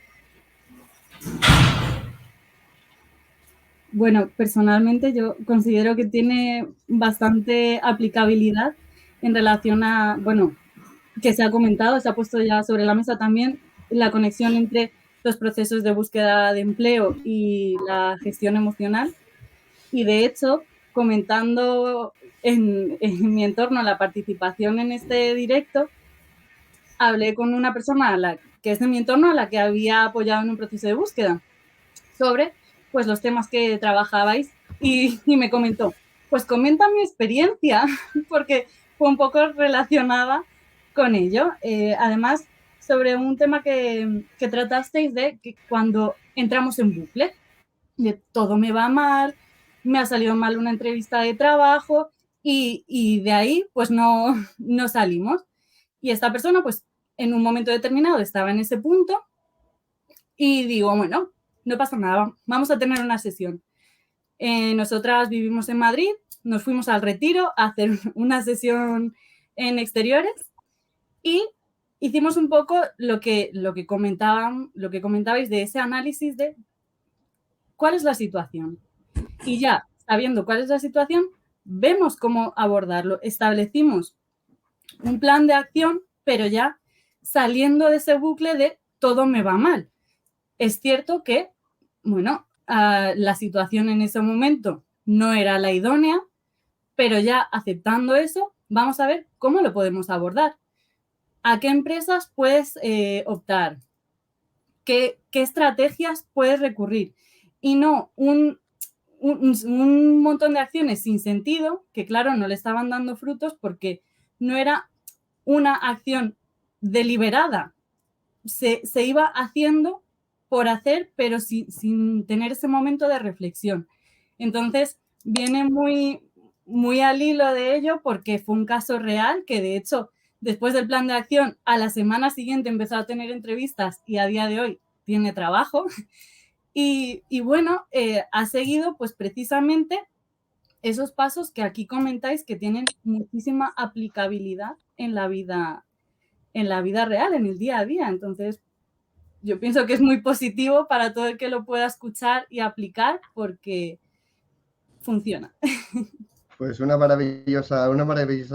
Bueno, personalmente yo considero que tiene bastante aplicabilidad en relación a, bueno, que se ha comentado, se ha puesto ya sobre la mesa también la conexión entre los procesos de búsqueda de empleo y la gestión emocional. Y de hecho, comentando en mi entorno la participación en este directo, hablé con una persona que es de mi entorno, a la que había apoyado en un proceso de búsqueda sobre pues los temas que trabajabais y me comentó, pues comenta mi experiencia, porque fue un poco relacionada con ello. Además, sobre un tema que tratasteis de que cuando entramos en bucle, de todo me va mal, me ha salido mal una entrevista de trabajo y de ahí pues no salimos. Y esta persona pues en un momento determinado estaba en ese punto y digo, bueno, no pasa nada, vamos a tener una sesión. Nosotras vivimos en Madrid, nos fuimos al Retiro a hacer una sesión en exteriores y hicimos un poco lo que comentabais de ese análisis de cuál es la situación. Y ya sabiendo cuál es la situación, vemos cómo abordarlo, establecimos un plan de acción, pero ya saliendo de ese bucle de todo me va mal. Es cierto que, bueno, la situación en ese momento no era la idónea, pero ya aceptando eso, vamos a ver cómo lo podemos abordar. ¿A qué empresas puedes optar? ¿Qué estrategias puedes recurrir? Y no un montón de acciones sin sentido, que claro, no le estaban dando frutos porque no era una acción deliberada. Se iba haciendo por hacer, pero sin tener ese momento de reflexión. Entonces, viene muy al hilo de ello porque fue un caso real que, de hecho, después del plan de acción, a la semana siguiente empezó a tener entrevistas y a día de hoy tiene trabajo. Y bueno, ha seguido pues precisamente esos pasos que aquí comentáis que tienen muchísima aplicabilidad en la vida real, en el día a día. Entonces, yo pienso que es muy positivo para todo el que lo pueda escuchar y aplicar porque funciona. Pues una maravillosa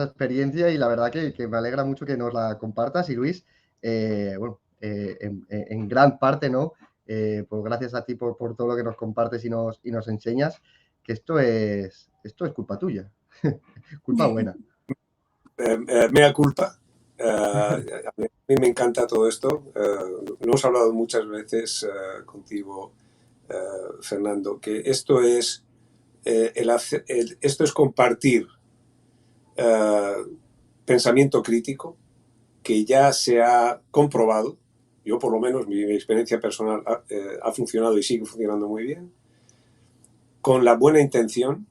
experiencia y la verdad que me alegra mucho que nos la compartas. Y Luis, en gran parte, ¿no? Pues gracias a ti por todo lo que nos compartes y nos enseñas, que esto es culpa tuya, culpa buena. Mea culpa. A mí me encanta todo esto. Lo hemos hablado muchas veces contigo, Fernando, que esto es compartir pensamiento crítico que ya se ha comprobado. Yo, por lo menos, mi experiencia personal ha funcionado y sigue funcionando muy bien, con la buena intención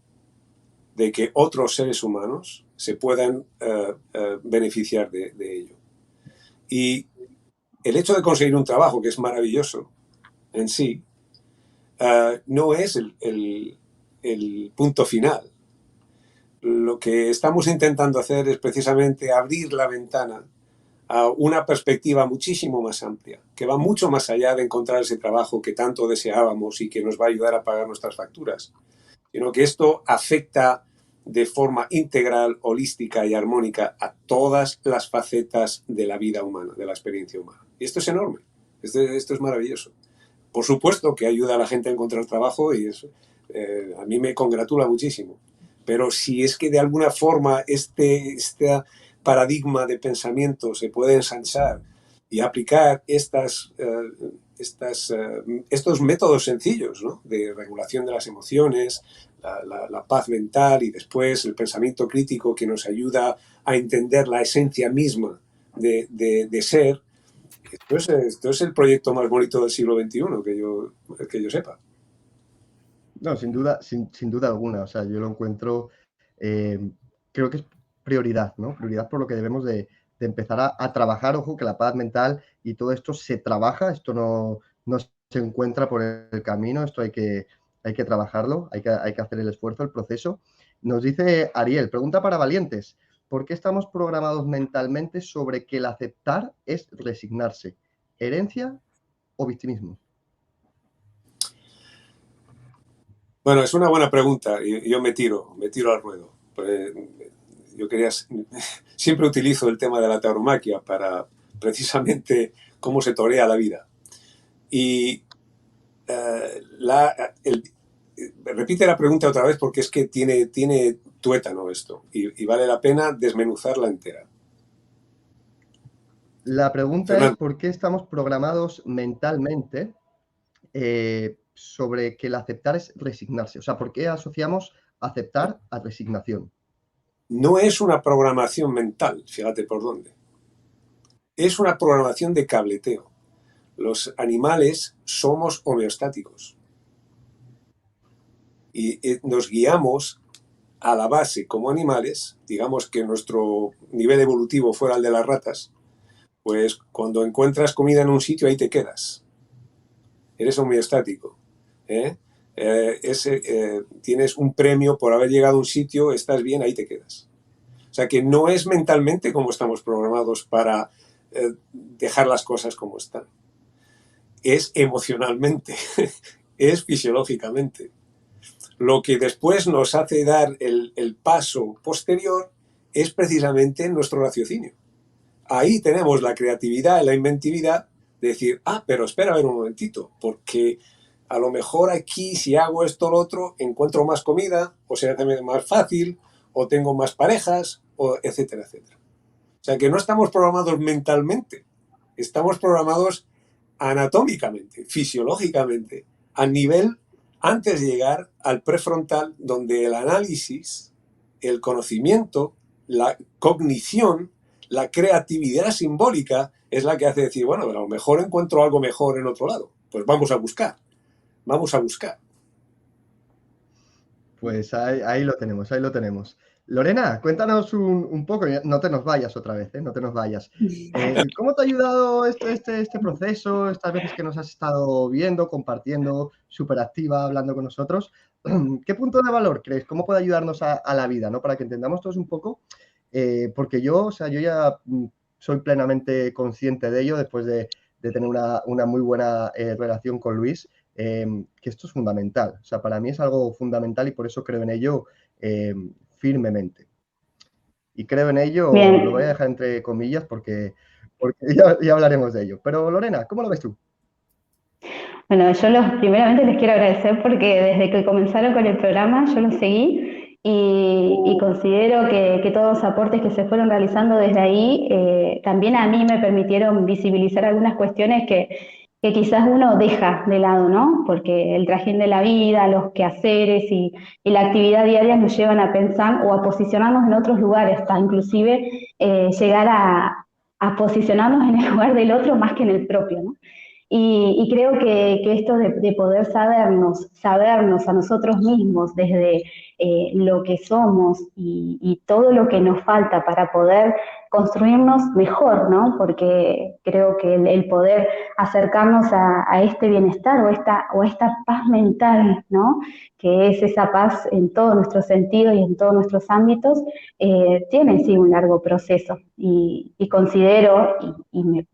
de que otros seres humanos se puedan beneficiar de ello. Y el hecho de conseguir un trabajo, que es maravilloso en sí, no es el punto final. Lo que estamos intentando hacer es precisamente abrir la ventana a una perspectiva muchísimo más amplia, que va mucho más allá de encontrar ese trabajo que tanto deseábamos y que nos va a ayudar a pagar nuestras facturas, sino que esto afecta de forma integral, holística y armónica a todas las facetas de la vida humana, de la experiencia humana. Y esto es enorme, esto es maravilloso. Por supuesto que ayuda a la gente a encontrar trabajo y eso, a mí me congratula muchísimo. Pero si es que de alguna forma este paradigma de pensamiento se puede ensanchar y aplicar estos métodos sencillos, ¿no?, de regulación de las emociones, la paz mental y después el pensamiento crítico que nos ayuda a entender la esencia misma de ser, esto es el proyecto más bonito del siglo XXI que yo sepa. No, sin duda alguna. O sea, yo lo encuentro, creo que es prioridad, ¿no? Prioridad por lo que debemos de empezar a trabajar. Ojo, que la paz mental y todo esto se trabaja, esto no se encuentra por el camino, esto hay que trabajarlo, hay que hacer el esfuerzo, el proceso. Nos dice Ariel, pregunta para valientes, ¿por qué estamos programados mentalmente sobre que el aceptar es resignarse? ¿Herencia o victimismo? Bueno, es una buena pregunta y yo me tiro al ruedo. Yo siempre utilizo el tema de la tauromaquia para precisamente cómo se torea la vida. Y repite la pregunta otra vez porque es que tiene tuétano esto y vale la pena desmenuzarla entera. La pregunta Fernando. es ¿por qué estamos programados mentalmente sobre que el aceptar es resignarse? O sea, ¿por qué asociamos aceptar a resignación? No es una programación mental, fíjate por dónde. Es una programación de cableteo. Los animales somos homeostáticos. Y nos guiamos a la base como animales, digamos que nuestro nivel evolutivo fuera el de las ratas, pues cuando encuentras comida en un sitio ahí te quedas. Eres homeostático. Tienes un premio por haber llegado a un sitio, estás bien, ahí te quedas. O sea que no es mentalmente como estamos programados para dejar las cosas como están. Es emocionalmente, es fisiológicamente. Lo que después nos hace dar el paso posterior es precisamente nuestro raciocinio. Ahí tenemos la creatividad y la inventividad de decir, pero espera a ver un momentito, porque a lo mejor aquí si hago esto o lo otro encuentro más comida, o se hace más fácil, o tengo más parejas, o etcétera, etcétera. O sea que no estamos programados mentalmente, estamos programados anatómicamente, fisiológicamente, a nivel antes de llegar al prefrontal, donde el análisis, el conocimiento, la cognición, la creatividad simbólica es la que hace decir, bueno, a lo mejor encuentro algo mejor en otro lado. Pues vamos a buscar. Pues ahí lo tenemos, ahí lo tenemos. Lorena, cuéntanos un poco, no te nos vayas otra vez, no te nos vayas. ¿Cómo te ha ayudado este proceso, estas veces que nos has estado viendo, compartiendo, súper activa, hablando con nosotros? ¿Qué punto de valor crees? ¿Cómo puede ayudarnos a la vida, ¿no? Para que entendamos todos un poco, porque yo ya soy plenamente consciente de ello después de tener una muy buena relación con Luis. Que esto es fundamental. O sea, para mí es algo fundamental y por eso creo en ello firmemente. Y creo en ello, Bien. lo voy a dejar entre comillas porque ya hablaremos de ello. Pero Lorena, ¿cómo lo ves tú? Bueno, primeramente les quiero agradecer porque desde que comenzaron con el programa yo los seguí y considero que todos los aportes que se fueron realizando desde ahí también a mí me permitieron visibilizar algunas cuestiones que quizás uno deja de lado, ¿no? Porque el trajín de la vida, los quehaceres y la actividad diaria nos llevan a pensar o a posicionarnos en otros lugares, hasta inclusive llegar a posicionarnos en el lugar del otro más que en el propio, ¿no? Y creo que esto de poder sabernos a nosotros mismos desde lo que somos y todo lo que nos falta para poder construirnos mejor, ¿no? Porque creo que el poder acercarnos a este bienestar o a esta paz mental, ¿no? Que es esa paz en todos nuestros sentidos y en todos nuestros ámbitos, tiene sí un largo proceso y considero y me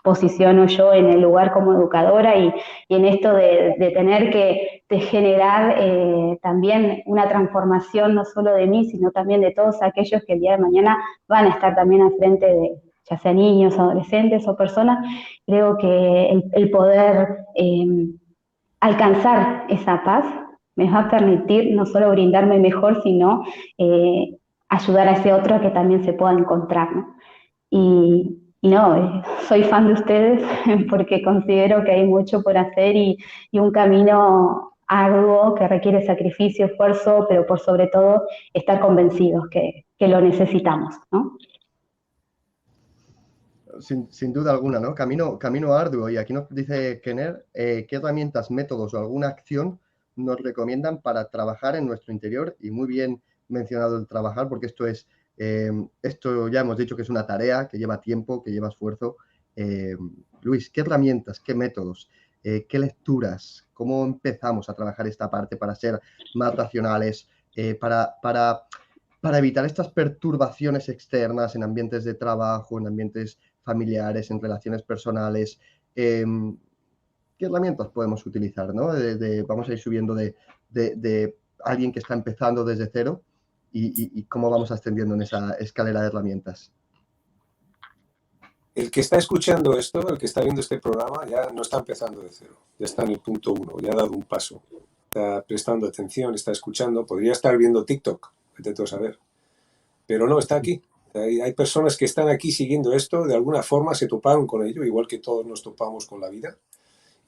posiciono yo en el lugar como educadora y en esto de tener que de generar también una transformación no solo de mí, sino también de todos aquellos que el día de mañana van a estar también al frente de, ya sea niños, adolescentes o personas. Creo que el poder alcanzar esa paz me va a permitir no solo brindarme mejor, sino ayudar a ese otro a que también se pueda encontrar, ¿no? Y no, soy fan de ustedes porque considero que hay mucho por hacer y un camino arduo que requiere sacrificio, esfuerzo, pero por sobre todo estar convencidos que lo necesitamos, ¿no? Sin duda alguna, ¿no? Camino arduo. Y aquí nos dice Kenner, ¿qué herramientas, métodos o alguna acción nos recomiendan para trabajar en nuestro interior? Y muy bien mencionado el trabajar, porque esto ya hemos dicho que es una tarea que lleva tiempo, que lleva esfuerzo. Luis, ¿qué herramientas, qué métodos, qué lecturas, cómo empezamos a trabajar esta parte para ser más racionales, para evitar estas perturbaciones externas en ambientes de trabajo, en ambientes familiares, en relaciones personales? ¿Qué herramientas podemos utilizar, ¿no? Vamos a ir subiendo de alguien que está empezando desde cero y cómo vamos ascendiendo en esa escalera de herramientas. El que está escuchando esto, el que está viendo este programa, ya no está empezando de cero, ya está en el punto 1, ya ha dado un paso, está prestando atención, está escuchando, podría estar viendo TikTok, vete tú a saber, pero no, está aquí. Hay personas que están aquí siguiendo esto, de alguna forma se toparon con ello, igual que todos nos topamos con la vida,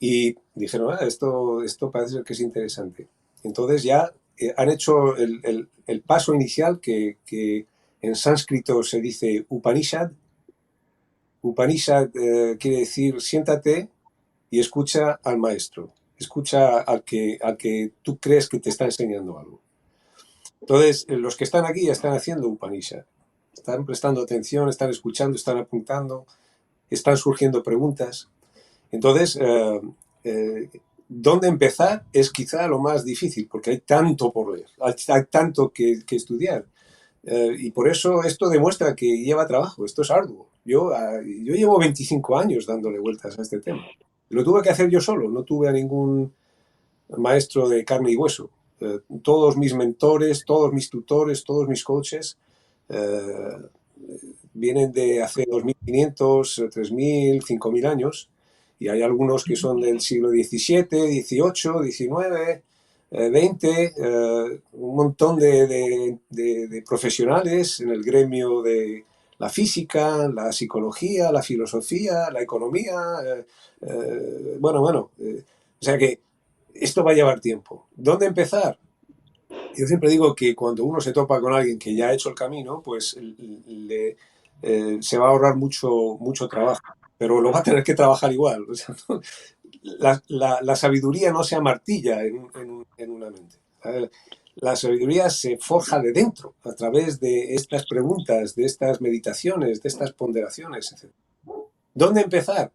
y dijeron, esto parece ser que es interesante. Entonces ya han hecho el paso inicial que en sánscrito se dice Upanishad. Upanishad quiere decir siéntate y escucha al maestro, escucha al que tú crees que te está enseñando algo. Entonces, los que están aquí ya están haciendo Upanishad, están prestando atención, están escuchando, están apuntando, están surgiendo preguntas. Entonces, ¿dónde empezar? Es quizá lo más difícil, porque hay tanto por leer, hay tanto que estudiar. Y por eso esto demuestra que lleva trabajo, esto es arduo. Yo llevo 25 años dándole vueltas a este tema. Lo tuve que hacer yo solo, no tuve a ningún maestro de carne y hueso. Todos mis mentores, todos mis tutores, todos mis coaches vienen de hace 2.500, 3.000, 5.000 años, y hay algunos que son del siglo XVII, XVIII, XIX, XX, un montón de profesionales en el gremio de la física, la psicología, la filosofía, la economía, o sea que esto va a llevar tiempo. ¿Dónde empezar? Yo siempre digo que cuando uno se topa con alguien que ya ha hecho el camino, pues se va a ahorrar mucho trabajo, pero lo va a tener que trabajar igual. O sea, la sabiduría no se amartilla en una mente. La sabiduría se forja de dentro, a través de estas preguntas, de estas meditaciones, de estas ponderaciones, etc. ¿Dónde empezar?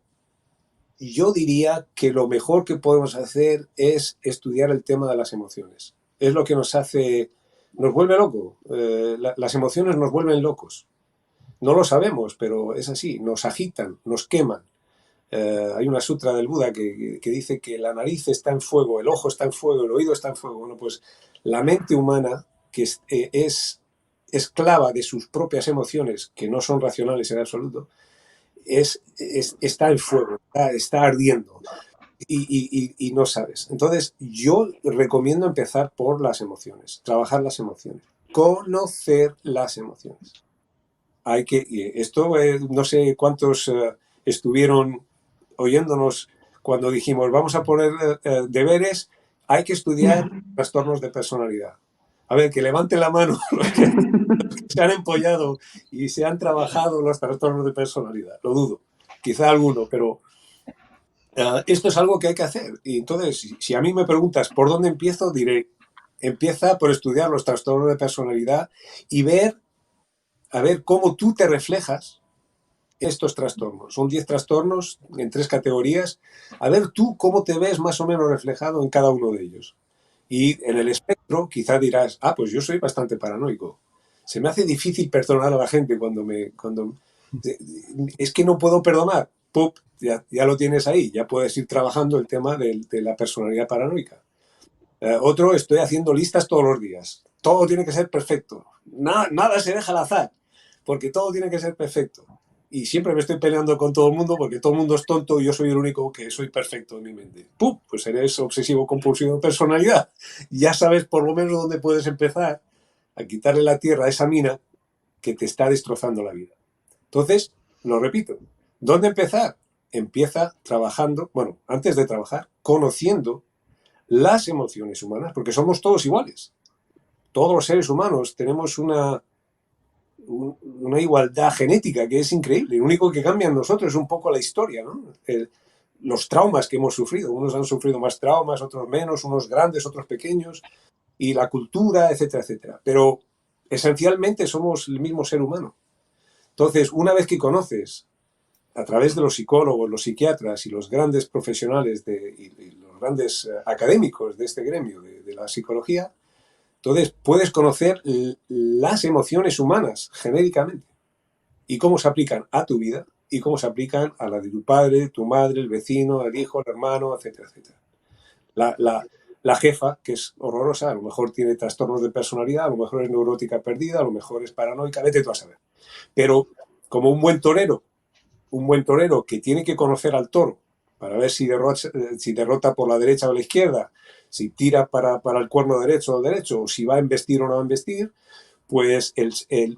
Yo diría que lo mejor que podemos hacer es estudiar el tema de las emociones. Es lo que nos vuelve loco. Las emociones nos vuelven locos. No lo sabemos, pero es así. Nos agitan, nos queman. Hay una sutra del Buda que dice que la nariz está en fuego, el ojo está en fuego, el oído está en fuego. Bueno, pues la mente humana, que es esclava de sus propias emociones, que no son racionales en absoluto, está en fuego, está ardiendo y no sabes. Entonces, yo recomiendo empezar por las emociones, trabajar las emociones, conocer las emociones. No sé cuántos estuvieron oyéndonos cuando dijimos vamos a poner deberes, hay que estudiar trastornos de personalidad. A ver, que levanten la mano los que se han empollado y se han trabajado los trastornos de personalidad. Lo dudo, quizá alguno, pero esto es algo que hay que hacer. Y entonces, si a mí me preguntas por dónde empiezo, diré Empieza por estudiar los trastornos de personalidad y a ver cómo tú te reflejas en estos trastornos. Son 10 trastornos en 3 categorías. A ver tú cómo te ves más o menos reflejado en cada uno de ellos. Y en el espectro quizá dirás, pues yo soy bastante paranoico. Se me hace difícil perdonar a la gente cuando es que no puedo perdonar. ¡Pup! Ya lo tienes ahí, ya puedes ir trabajando el tema de la personalidad paranoica. Otro, estoy haciendo listas todos los días. Todo tiene que ser perfecto. Nada se deja al azar, porque todo tiene que ser perfecto. Y siempre me estoy peleando con todo el mundo porque todo el mundo es tonto y yo soy el único que soy perfecto en mi mente. ¡Pum! Pues eres obsesivo compulsivo de personalidad. Ya sabes por lo menos dónde puedes empezar a quitarle la tierra a esa mina que te está destrozando la vida. Entonces, lo repito, ¿dónde empezar? Empieza trabajando, antes de trabajar, conociendo las emociones humanas, porque somos todos iguales. Todos los seres humanos tenemos una igualdad genética que es increíble. Lo único que cambia en nosotros es un poco la historia, ¿no? Los traumas que hemos sufrido. Unos han sufrido más traumas, otros menos, unos grandes, otros pequeños, y la cultura, etcétera, etcétera. Pero esencialmente somos el mismo ser humano. Entonces, una vez que conoces, a través de los psicólogos, los psiquiatras y los grandes profesionales y los grandes académicos de este gremio de la psicología, entonces puedes conocer las emociones humanas genéricamente y cómo se aplican a tu vida y cómo se aplican a la de tu padre, tu madre, el vecino, el hijo, el hermano, etcétera, etcétera. La jefa, que es horrorosa, a lo mejor tiene trastornos de personalidad, a lo mejor es neurótica perdida, a lo mejor es paranoica, vete tú a saber. Pero como un buen torero que tiene que conocer al toro para ver si derrota por la derecha o la izquierda, si tira para el cuerno derecho, o si va a embestir o no va a embestir, pues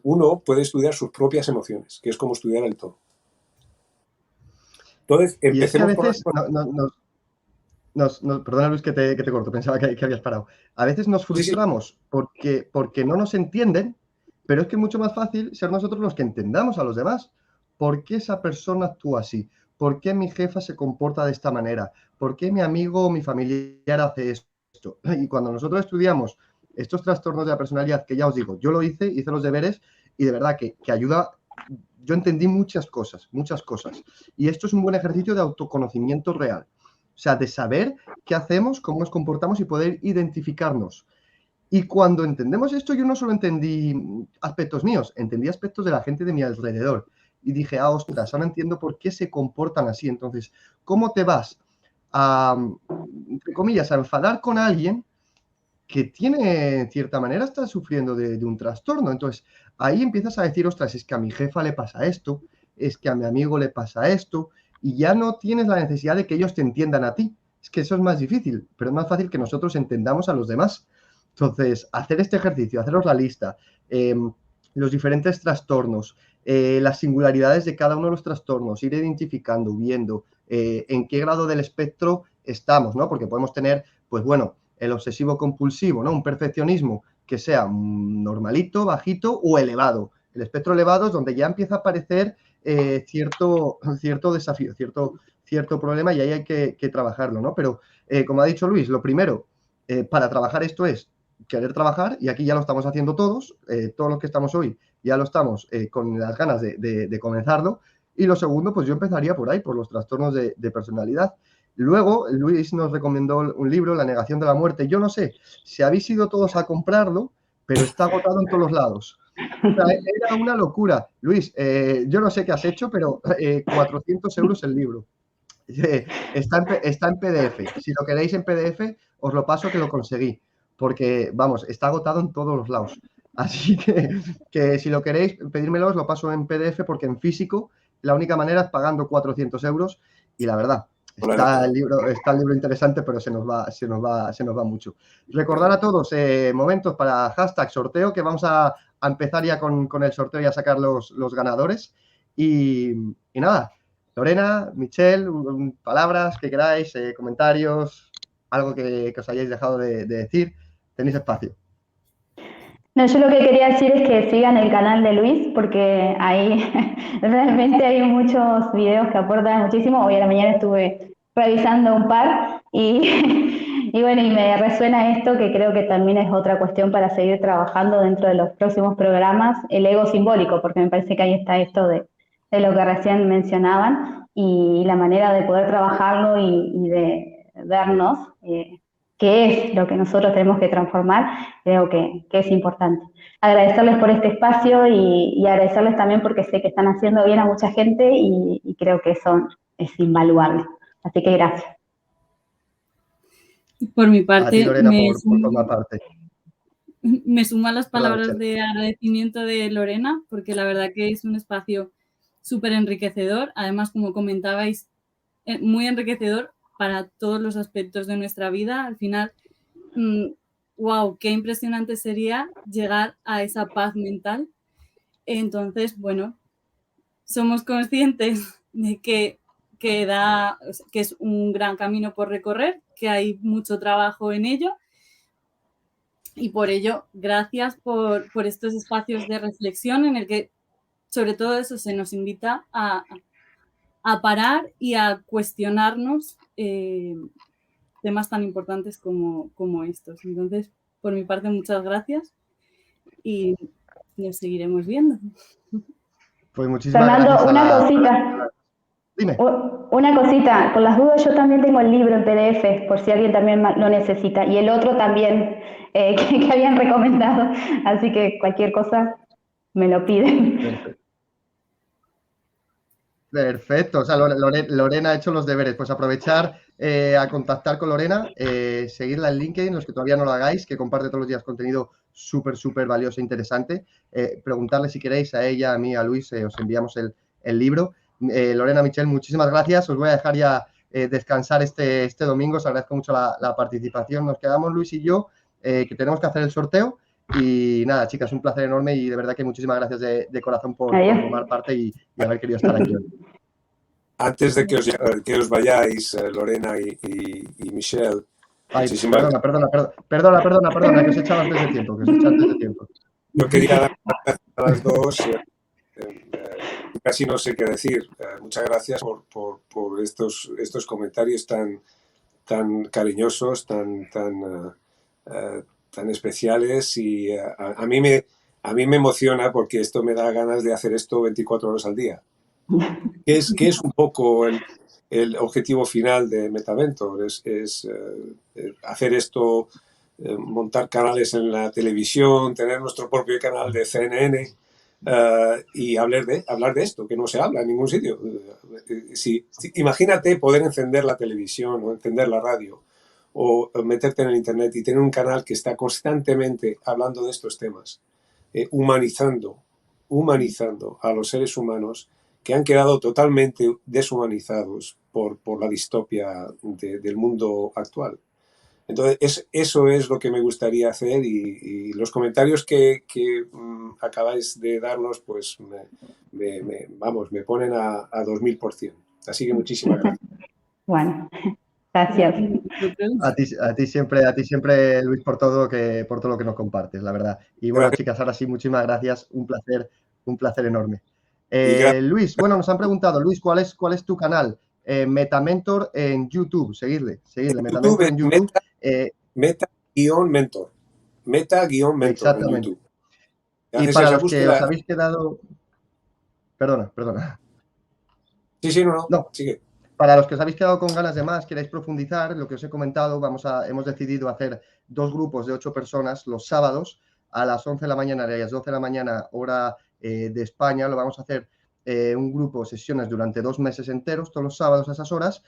uno puede estudiar sus propias emociones, que es como estudiar el toro. Entonces, empecemos por... Perdona, Luis, que te corto, pensaba que habías parado. A veces nos frustramos sí. porque no nos entienden, pero es que es mucho más fácil ser nosotros los que entendamos a los demás. ¿Por qué esa persona actúa así? ¿Por qué mi jefa se comporta de esta manera? ¿Por qué mi amigo o mi familiar hace esto? Y cuando nosotros estudiamos estos trastornos de la personalidad, que ya os digo, yo lo hice los deberes y de verdad que ayuda. Yo entendí muchas cosas. Y esto es un buen ejercicio de autoconocimiento real. O sea, de saber qué hacemos, cómo nos comportamos y poder identificarnos. Y cuando entendemos esto, yo no solo entendí aspectos míos, entendí aspectos de la gente de mi alrededor. Y dije, ostras, ahora entiendo por qué se comportan así. Entonces, ¿cómo te vas a, entre comillas, a enfadar con alguien que tiene, en cierta manera, está sufriendo de un trastorno? Entonces, ahí empiezas a decir, ostras, es que a mi jefa le pasa esto, es que a mi amigo le pasa esto, y ya no tienes la necesidad de que ellos te entiendan a ti. Es que eso es más difícil, pero es más fácil que nosotros entendamos a los demás. Entonces, hacer este ejercicio, haceros la lista, los diferentes trastornos, las singularidades de cada uno de los trastornos, ir identificando, viendo en qué grado del espectro estamos, ¿no? Porque podemos tener, pues bueno, el obsesivo compulsivo, ¿no? Un perfeccionismo que sea normalito, bajito o elevado. El espectro elevado es donde ya empieza a aparecer cierto desafío, cierto problema, y ahí hay que trabajarlo, ¿no? Pero, como ha dicho Luis, lo primero para trabajar esto es querer trabajar, y aquí ya lo estamos haciendo todos los que estamos hoy ya lo estamos con las ganas de comenzarlo. Y lo segundo, pues yo empezaría por ahí, por los trastornos de personalidad. Luego, Luis nos recomendó un libro, La negación de la muerte. Yo no sé si habéis ido todos a comprarlo, pero está agotado en todos los lados. O sea, era una locura. Luis, yo no sé qué has hecho, pero 400 euros el libro. Está en PDF. Si lo queréis en PDF, os lo paso, que lo conseguí. Porque, vamos, está agotado en todos los lados. Así que si lo queréis, pedírmelo, os lo paso en PDF, porque en físico la única manera es pagando 400 euros. Y la verdad, está el libro interesante, pero se nos va mucho. Recordar a todos momentos para hashtag sorteo, que vamos a empezar ya con el sorteo y a sacar los ganadores. Y nada, Lorena, Michelle, palabras que queráis, comentarios, algo que os hayáis dejado de decir, tenéis espacio. No, yo lo que quería decir es que sigan el canal de Luis, porque ahí realmente hay muchos videos que aportan muchísimo. Hoy a la mañana estuve revisando un par y Y bueno, y me resuena esto que creo que también es otra cuestión para seguir trabajando dentro de los próximos programas, el ego simbólico, porque me parece que ahí está esto de lo que recién mencionaban y la manera de poder trabajarlo y de vernos, qué es lo que nosotros tenemos que transformar, creo que es importante. Agradecerles por este espacio y agradecerles también porque sé que están haciendo bien a mucha gente y creo que eso es invaluable. Así que gracias. Por mi A ti, parte, Lorena, por formar parte. me sumo a las palabras Perdón, de agradecimiento de Lorena, porque la verdad que es un espacio súper enriquecedor. Además, como comentabais, muy enriquecedor para todos los aspectos de nuestra vida. Al final, wow, qué impresionante sería llegar a esa paz mental. Entonces, bueno, somos conscientes de que es un gran camino por recorrer, que hay mucho trabajo en ello. Y por ello, gracias por estos espacios de reflexión en el que, sobre todo eso, se nos invita a parar y a cuestionarnos temas tan importantes como estos. Entonces, por mi parte, muchas gracias y nos seguiremos viendo. Pues muchísimas Fernando, gracias una cosita. Dime. Una cosita, por las dudas yo también tengo el libro en PDF, por si alguien también lo necesita, y el otro también que habían recomendado, así que cualquier cosa me lo piden. Perfecto, o sea, Lorena ha hecho los deberes. Pues aprovechar a contactar con Lorena, seguirla en LinkedIn, los que todavía no lo hagáis, que comparte todos los días contenido súper valioso e interesante. Preguntarle si queréis a ella, a mí, a Luis, os enviamos el libro. Lorena, Michelle, muchísimas gracias. Os voy a dejar ya descansar este domingo. Os agradezco mucho la participación. Nos quedamos Luis y yo, que tenemos que hacer el sorteo. Y nada, chicas, un placer enorme y de verdad que muchísimas gracias de corazón por formar parte y haber querido estar aquí hoy. Antes de que os vayáis, Lorena y Michelle. Ay, perdona, que os he echado antes de tiempo. Yo quería dar las gracias a las dos. Casi no sé qué decir. Muchas gracias por estos comentarios tan cariñosos, tan especiales, y a mí me emociona porque esto me da ganas de hacer esto 24 horas al día. Que es un poco el objetivo final de Metaventor, es hacer esto, montar canales en la televisión, tener nuestro propio canal de CNN y hablar de esto, que no se habla en ningún sitio. Imagínate poder encender la televisión o encender la radio o meterte en el internet y tener un canal que está constantemente hablando de estos temas, humanizando a los seres humanos que han quedado totalmente deshumanizados por la distopia del mundo actual. Entonces, eso es lo que me gustaría hacer, y los comentarios que acabáis de darnos, pues me ponen a 2000%. Así que muchísimas gracias. Bueno, gracias. A ti siempre, Luis, por todo lo que nos compartes, la verdad. Y bueno, gracias. Chicas, ahora sí, muchísimas gracias. Un placer enorme. Luis, bueno, nos han preguntado, Luis, ¿cuál es tu canal? Metamentor en YouTube, seguidle, Metamentor en YouTube. Meta-mentor. Meta-mentor Exactamente. en YouTube. Y para los que os habéis quedado... Perdona. Sí, no, sigue. Para los que os habéis quedado con ganas de más, queráis profundizar, lo que os he comentado, hemos decidido hacer 2 grupos de 8 personas los sábados a las 11 de la mañana y a las 12 de la mañana, hora de España. Lo vamos a hacer un grupo, sesiones durante 2 meses enteros, todos los sábados a esas horas.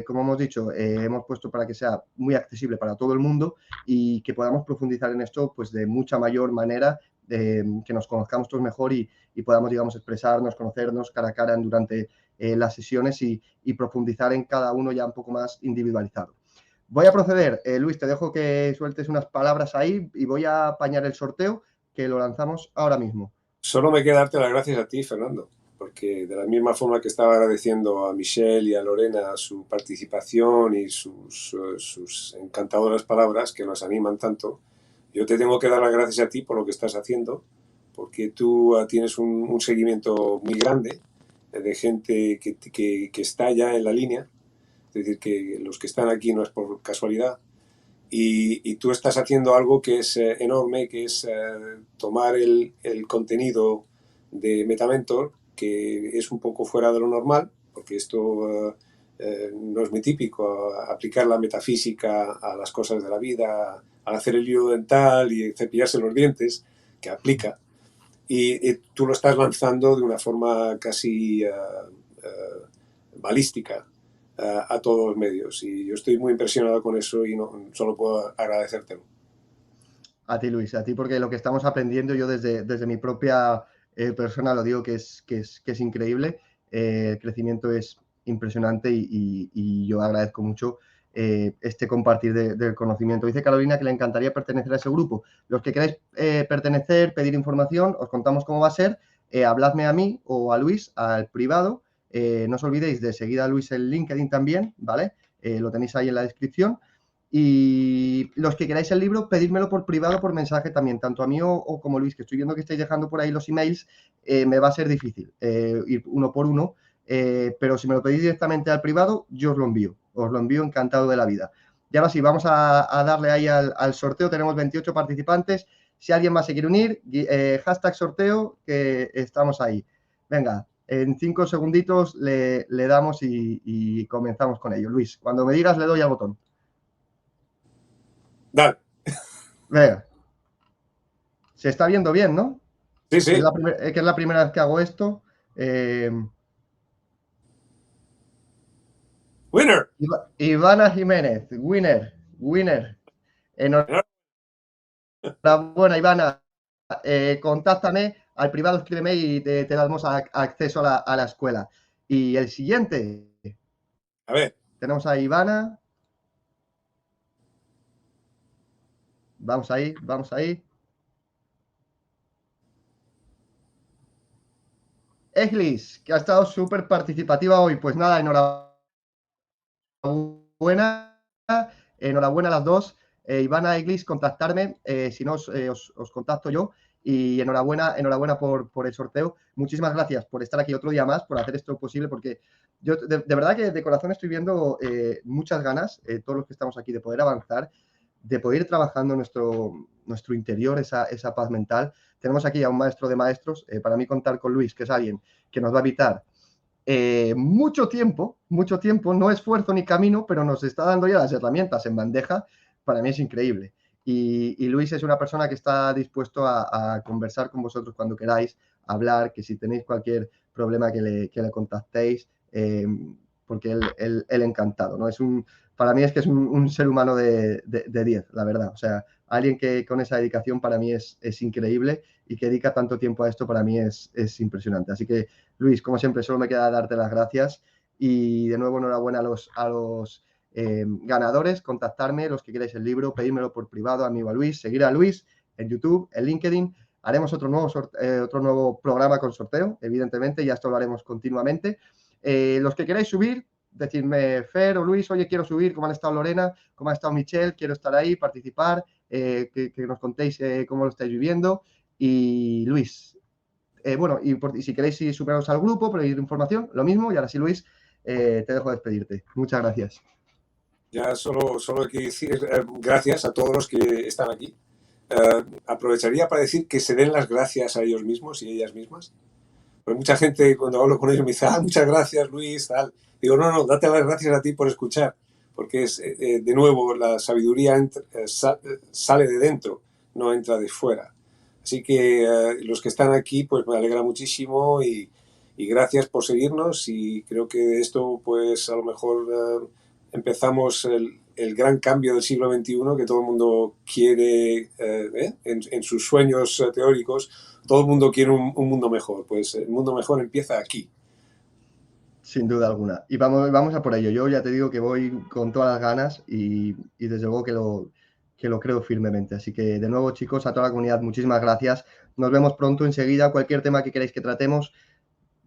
Como hemos dicho, hemos puesto para que sea muy accesible para todo el mundo y que podamos profundizar en esto pues de mucha mayor manera, que nos conozcamos todos mejor y podamos, digamos, expresarnos, conocernos cara a cara durante las sesiones y profundizar en cada uno ya un poco más individualizado. Voy a proceder. Luis, te dejo que sueltes unas palabras ahí y voy a apañar el sorteo, que lo lanzamos ahora mismo. Solo me queda darte las gracias a ti, Fernando, porque de la misma forma que estaba agradeciendo a Michelle y a Lorena su participación y sus encantadoras palabras que nos animan tanto, yo te tengo que dar las gracias a ti por lo que estás haciendo, porque tú tienes un seguimiento muy grande de gente que está ya en la línea. Es decir, que los que están aquí no es por casualidad, Y tú estás haciendo algo que es enorme, que es tomar el contenido de MetaMentor, que es un poco fuera de lo normal, porque esto no es muy típico, aplicar la metafísica a las cosas de la vida, al hacer el hilo dental y cepillarse los dientes, que aplica. Y tú lo estás lanzando de una forma casi balística a todos los medios. Y yo estoy muy impresionado con eso y no, solo puedo agradecértelo. A ti, Luis, a ti, porque lo que estamos aprendiendo yo desde mi propia persona lo digo que es increíble. El crecimiento es impresionante y yo agradezco mucho este compartir del conocimiento. Dice Carolina que le encantaría pertenecer a ese grupo. Los que queráis pertenecer, pedir información, os contamos cómo va a ser. Habladme a mí o a Luis, al privado. No os olvidéis de seguir a Luis en LinkedIn también, ¿vale? Lo tenéis ahí en la descripción. Y los que queráis el libro, pedídmelo por privado, por mensaje también, tanto a mí o como Luis, que estoy viendo que estáis dejando por ahí los emails, me va a ser difícil ir uno por uno, pero si me lo pedís directamente al privado, yo os lo envío encantado de la vida. Y ahora sí, vamos a darle ahí al sorteo, tenemos 28 participantes, si alguien más se quiere unir, hashtag sorteo, que estamos ahí. Venga, en 5 segunditos le damos y comenzamos con ello. Luis, cuando me digas le doy al botón. Dale. Venga. Se está viendo bien, ¿no? Sí, sí. Que es la primera vez que hago esto. Winner. Ivana Jiménez, winner. Enhorabuena, Ivana. Contáctame al privado, escríbeme y te damos acceso a la escuela. Y el siguiente. A ver. Tenemos a Ivana. Vamos ahí. Eglis, que ha estado súper participativa hoy. Pues nada, enhorabuena a las dos. Ivana, Eglis, contactarme. Si no, os contacto yo. Y enhorabuena por el sorteo. Muchísimas gracias por estar aquí otro día más, por hacer esto posible, porque yo de verdad que de corazón estoy viendo muchas ganas, todos los que estamos aquí, de poder avanzar, de poder ir trabajando nuestro interior, esa paz mental. Tenemos aquí a un maestro de maestros. Para mí contar con Luis, que es alguien que nos va a evitar mucho tiempo, no esfuerzo ni camino, pero nos está dando ya las herramientas en bandeja. Para mí es increíble. Y Luis es una persona que está dispuesto a conversar con vosotros cuando queráis, hablar, que si tenéis cualquier problema que le contactéis, porque él encantado, ¿no? Para mí es que es un ser humano de 10, la verdad. O sea, alguien que con esa dedicación para mí es increíble, y que dedica tanto tiempo a esto para mí es impresionante. Así que, Luis, como siempre, solo me queda darte las gracias y de nuevo enhorabuena a los ganadores. Contactarme, los que queráis el libro, pedírmelo por privado, amigo a Luis, seguir a Luis en YouTube, en LinkedIn. Haremos otro nuevo programa con sorteo, evidentemente, ya esto lo haremos continuamente. Los que queráis subir, decidme, Fer o Luis, oye, quiero subir, cómo han estado Lorena, cómo ha estado Michelle, quiero estar ahí, participar, que nos contéis cómo lo estáis viviendo. Y Luis, bueno, y si queréis superaros al grupo, pedir información, lo mismo. Y ahora sí, Luis, te dejo despedirte. Muchas gracias. Ya solo hay que decir gracias a todos los que están aquí. Aprovecharía para decir que se den las gracias a ellos mismos y ellas mismas. Porque mucha gente, cuando hablo con ellos, me dice, muchas gracias, Luis, tal. Digo, no, date las gracias a ti por escuchar, porque es, de nuevo, la sabiduría sale de dentro, no entra de fuera. Así que los que están aquí, pues me alegra muchísimo y gracias por seguirnos, y creo que de esto, pues a lo mejor empezamos el gran cambio del siglo XXI que todo el mundo quiere en sus sueños teóricos. Todo el mundo quiere un mundo mejor. Pues el mundo mejor empieza aquí. Sin duda alguna. Y vamos a por ello. Yo ya te digo que voy con todas las ganas y desde luego que lo creo firmemente. Así que de nuevo, chicos, a toda la comunidad, muchísimas gracias. Nos vemos pronto enseguida. Cualquier tema que queráis que tratemos,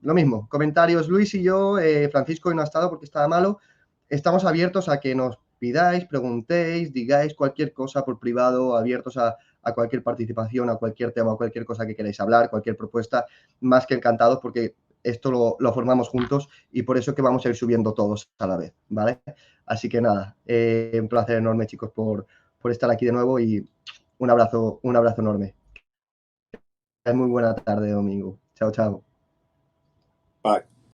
lo mismo. Comentarios, Luis y yo, Francisco hoy no ha estado porque estaba malo. Estamos abiertos a que nos pidáis, preguntéis, digáis cualquier cosa por privado, abiertos a cualquier participación, a cualquier tema, a cualquier cosa que queráis hablar, cualquier propuesta, más que encantados, porque esto lo formamos juntos y por eso que vamos a ir subiendo todos a la vez, ¿vale? Así que nada, un placer enorme, chicos, por por estar aquí de nuevo y un abrazo enorme. Muy buena tarde, Domingo. Chao, chao. Bye.